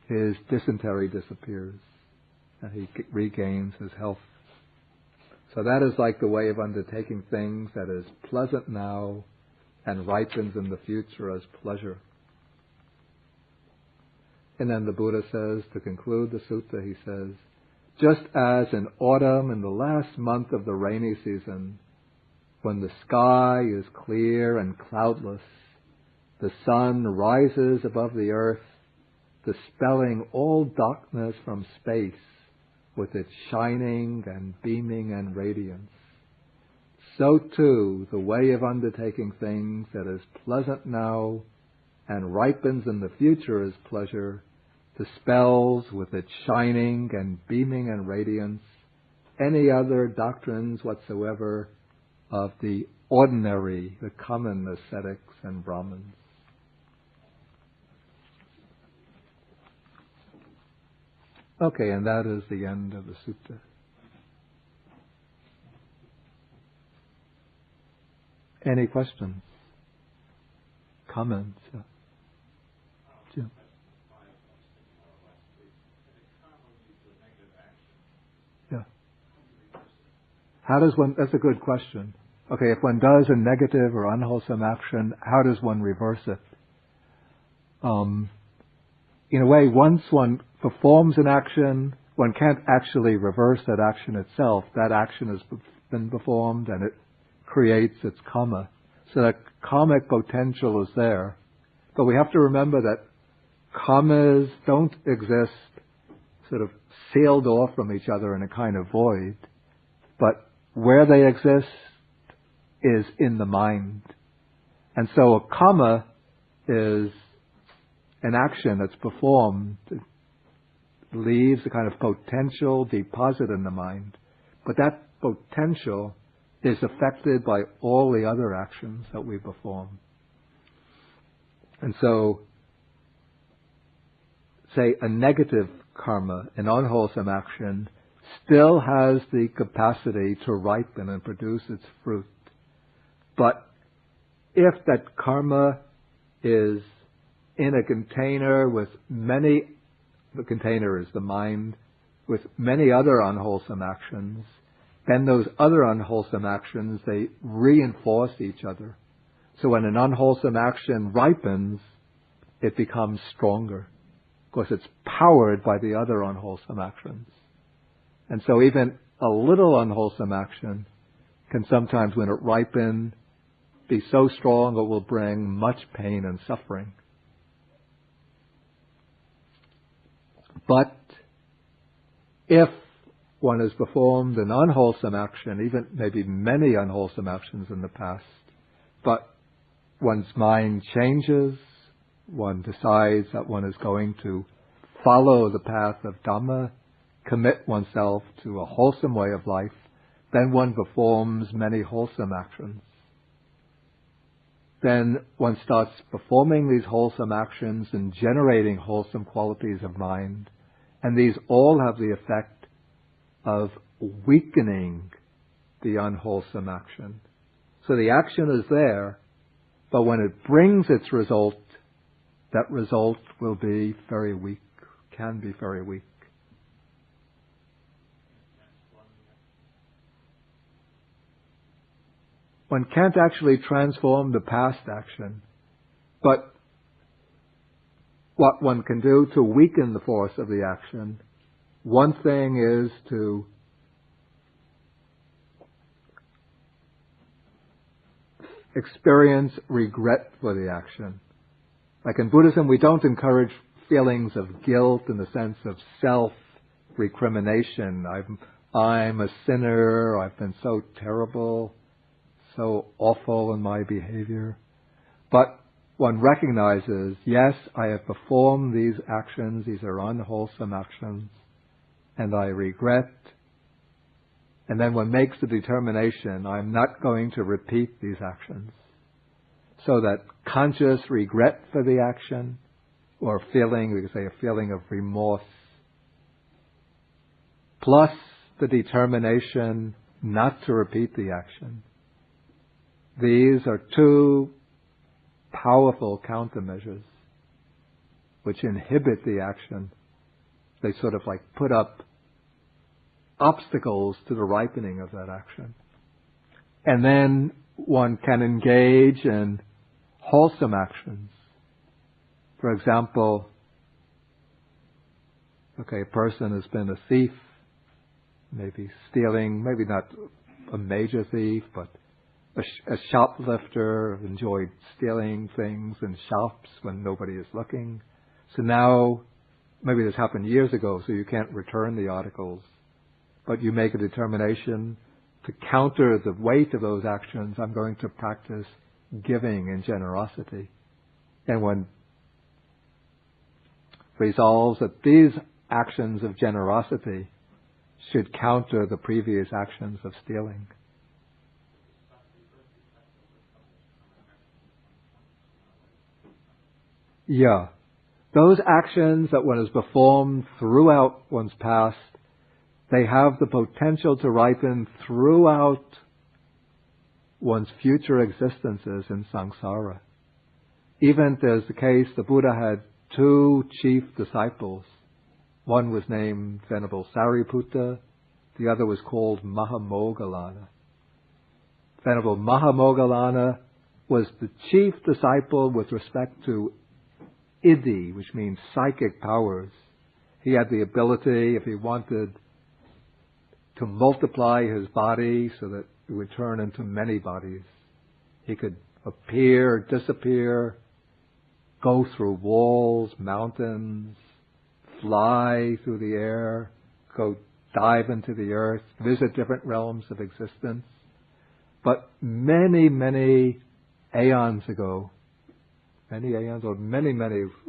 Speaker 1: his dysentery disappears and he regains his health. So that is like the way of undertaking things that is pleasant now and ripens in the future as pleasure. And then the Buddha says, to conclude the sutta, he says, just as in autumn, in the last month of the rainy season, when the sky is clear and cloudless, the sun rises above the earth, dispelling all darkness from space with its shining and beaming and radiance. So too, the way of undertaking things that is pleasant now and ripens in the future as pleasure, dispels with its shining and beaming and radiance any other doctrines whatsoever of the ordinary, the common ascetics and Brahmins. Okay, and that is the end of the sutta. Any questions? Comments? Jim? Yeah. How does one, that's a good question. Okay, if one does a negative or unwholesome action, how does one reverse it? In a way, once one performs an action, one can't actually reverse that action itself. That action has been performed and it creates its karma. So that karmic potential is there. But we have to remember that karmas don't exist sort of sealed off from each other in a kind of void. But where they exist is in the mind. And so a karma is an action that's performed. It leaves a kind of potential deposit in the mind. But that potential is affected by all the other actions that we perform. And so, say a negative karma, an unwholesome action, still has the capacity to ripen and produce its fruit. But if that karma is in a container with many, the container is the mind, with many other unwholesome actions, then those other unwholesome actions, they reinforce each other. So when an unwholesome action ripens, it becomes stronger, because it's powered by the other unwholesome actions. And so even a little unwholesome action can sometimes, when it ripens, be so strong it will bring much pain and suffering. But if one has performed an unwholesome action, even maybe many unwholesome actions in the past, but one's mind changes, one decides that one is going to follow the path of Dhamma, commit oneself to a wholesome way of life, then one performs many wholesome actions. Then one starts performing these wholesome actions and generating wholesome qualities of mind, and these all have the effect of weakening the unwholesome action. So the action is there, but when it brings its result, that result will be very weak, can be very weak. One can't actually transform the past action, but what one can do to weaken the force of the action, one thing is to experience regret for the action. Like in Buddhism, we don't encourage feelings of guilt in the sense of self-recrimination. I'm a sinner, I've been so terrible, so awful in my behavior. But one recognizes, yes, I have performed these actions, these are unwholesome actions, and I regret. And then one makes the determination, I'm not going to repeat these actions. So that conscious regret for the action, or feeling, we could say a feeling of remorse, plus the determination not to repeat the action. These are two powerful countermeasures which inhibit the action. They sort of like put up obstacles to the ripening of that action. And then one can engage in wholesome actions. For example, a person has been a thief, maybe stealing, maybe not a major thief, but a shoplifter, enjoyed stealing things in shops when nobody is looking. So now, maybe this happened years ago, so you can't return the articles, but you make a determination to counter the weight of those actions. I'm going to practice giving and generosity. And one resolves that these actions of generosity should counter the previous actions of stealing. Yeah. Those actions that one has performed throughout one's past, they have the potential to ripen throughout one's future existences in samsara. Even there's the case, the Buddha had two chief disciples. One was named Venerable Sariputta, the other was called Mahadhammasamadana. Venerable Mahadhammasamadana was the chief disciple with respect to Iddhi, which means psychic powers. He had the ability, if he wanted, to multiply his body so that it would turn into many bodies. He could appear, disappear, go through walls, mountains, fly through the air, go dive into the earth, visit different realms of existence. But many, many aeons ago, many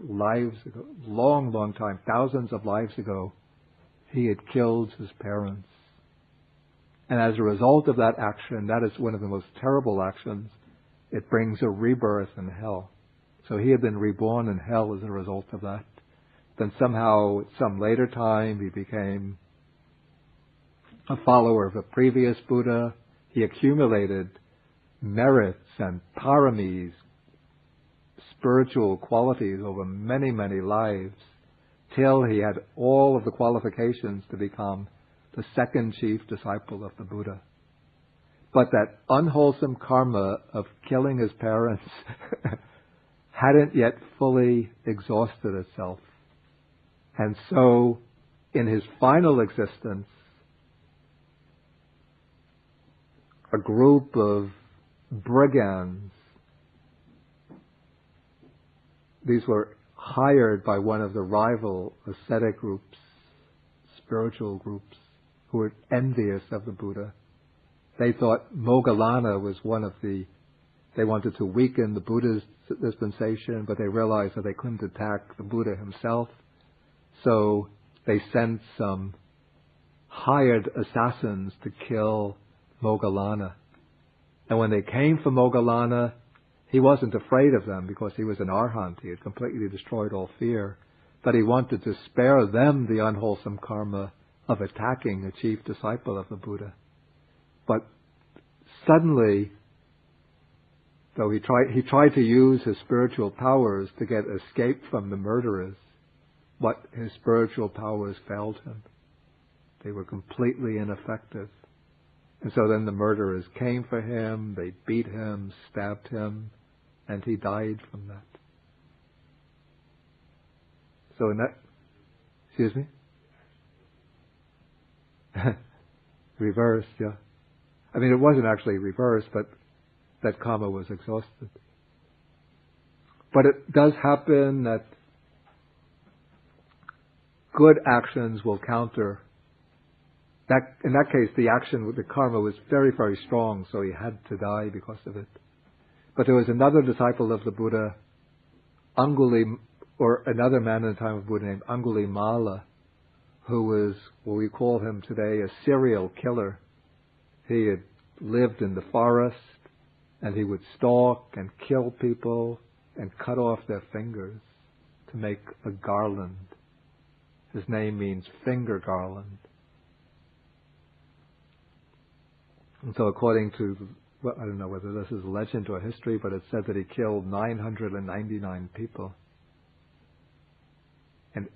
Speaker 1: lives ago, long time, thousands of lives ago, he had killed his parents. And as a result of that action, that is one of the most terrible actions, it brings a rebirth in hell. So he had been reborn in hell as a result of that. Then somehow, at some later time, he became a follower of a previous Buddha. He accumulated merits and paramis, spiritual qualities over many, many lives, till he had all of the qualifications to become the second chief disciple of the Buddha. But that unwholesome karma of killing his parents hadn't yet fully exhausted itself. And so, in his final existence, a group of brigands. These were hired by one of the rival ascetic groups, spiritual groups, who were envious of the Buddha. They thought Moggallana was they wanted to weaken the Buddha's dispensation, but they realized that they couldn't attack the Buddha himself. So they sent some hired assassins to kill Moggallana. And when they came for Moggallana, he wasn't afraid of them because he was an arhat. He had completely destroyed all fear. But he wanted to spare them the unwholesome karma of attacking a chief disciple of the Buddha. But suddenly, though he tried to use his spiritual powers to get escape from the murderers, but his spiritual powers failed him. They were completely ineffective. And so then the murderers came for him, they beat him, stabbed him, and he died from that. So in that, excuse me? Reversed, yeah. I mean, it wasn't actually reversed, but that karma was exhausted. But it does happen that good actions will counter. That, in that case, the karma was very, very strong, so he had to die because of it. But there was another disciple of the Buddha, or another man in the time of Buddha named Angulimala, who was what we call him today a serial killer. He had lived in the forest, and he would stalk and kill people and cut off their fingers to make a garland. His name means finger garland. And so according to, well, I don't know whether this is legend or history, but it said that he killed 999 people. And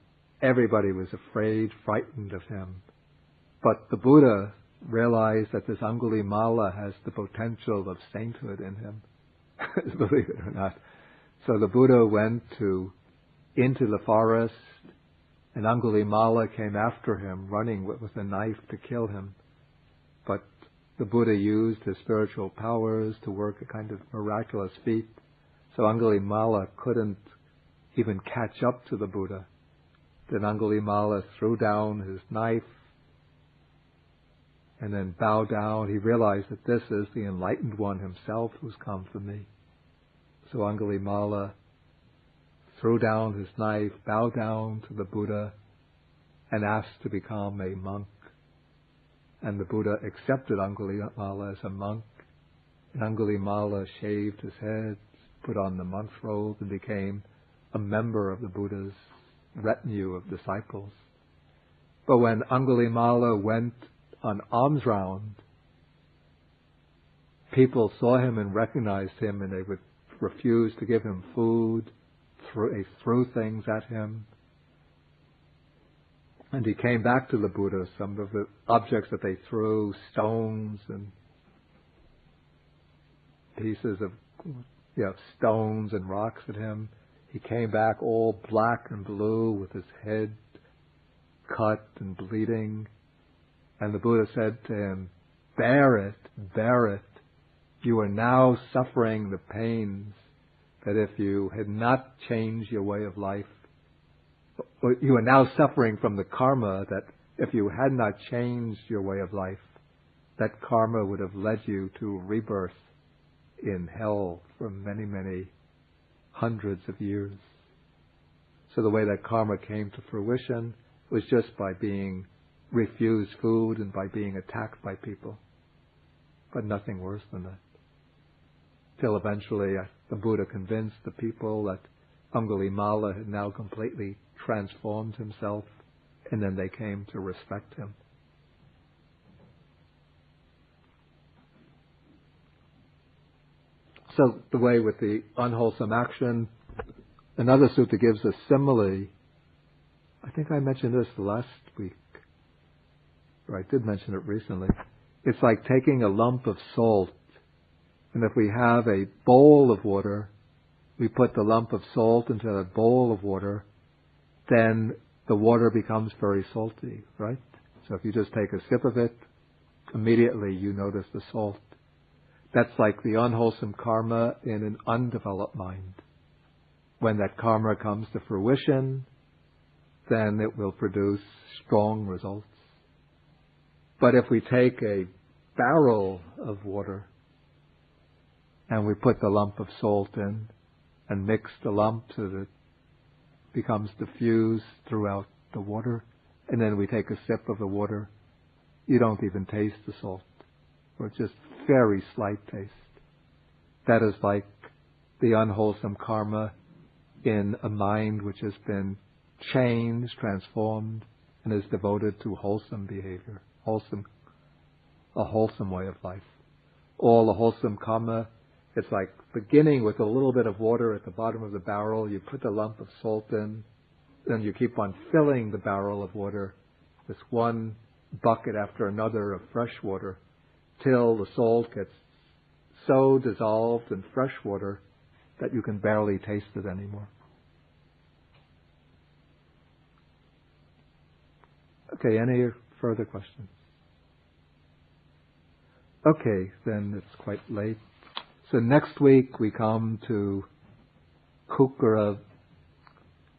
Speaker 1: everybody was afraid, frightened of him. But the Buddha realized that this Angulimala has the potential of sainthood in him, believe it or not. So the Buddha went into the forest, and Angulimala came after him, running with a knife to kill him. But the Buddha used his spiritual powers to work a kind of miraculous feat. So Angulimala couldn't even catch up to the Buddha. Then Angulimala threw down his knife and then bowed down. He realized that this is the enlightened one himself who's come for me. So Angulimala threw down his knife, bowed down to the Buddha, and asked to become a monk. And the Buddha accepted Angulimala as a monk. And Angulimala shaved his head, put on the monk's robe, and became a member of the Buddha's retinue of disciples. But when Angulimala went on alms round, people saw him and recognized him, and they would refuse to give him food. They threw things at him. And he came back to the Buddha. Some of the objects that they threw, stones and pieces of stones and rocks at him. He came back all black and blue with his head cut and bleeding. And the Buddha said to him, bear it, bear it. You are now suffering the pains that if you had not changed your way of life, you are now suffering from the karma that if you had not changed your way of life, that karma would have led you to rebirth in hell for many, many hundreds of years. So the way that karma came to fruition was just by being refused food and by being attacked by people. But nothing worse than that. Till eventually the Buddha convinced the people that Angulimala had now completely transformed himself, and then they came to respect him. So the way with the unwholesome action, another sutta gives a simile. I think I mentioned this last week, or I did mention it recently. It's like taking a lump of salt, and if we have a bowl of water, we put the lump of salt into that bowl of water, then the water becomes very salty, right? So if you just take a sip of it, immediately you notice the salt. That's like the unwholesome karma in an undeveloped mind. When that karma comes to fruition, then it will produce strong results. But if we take a barrel of water and we put the lump of salt in and mix the lump so that it becomes diffused throughout the water, and then we take a sip of the water, you don't even taste the salt, or just very slight taste. That is like the unwholesome karma in a mind which has been changed, transformed, and is devoted to wholesome behavior, a wholesome way of life. All the wholesome karma, it's like beginning with a little bit of water at the bottom of the barrel, you put the lump of salt in, then you keep on filling the barrel of water, this one bucket after another of fresh water, till the salt gets so dissolved in fresh water that you can barely taste it anymore. Okay, any further questions? Okay, then it's quite late. So next week we come to Kukura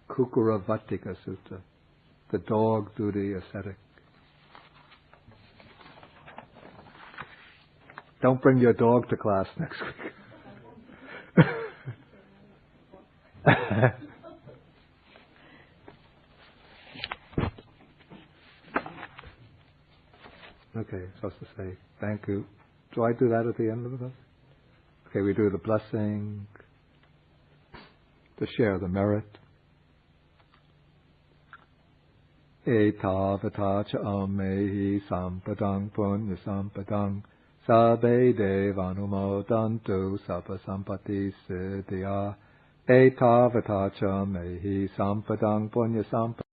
Speaker 1: Vattika Sutta, the dog duty ascetic. Don't bring your dog to class next week. Okay, supposed to say thank you. Do I do that at the end of the? Okay, we do the blessing to share the merit. Etavata cha amehi sampadang punya sampadang sabbe devanumodantu sabba sampati siddhya. Etavata cha amehi sampadang punya sampadang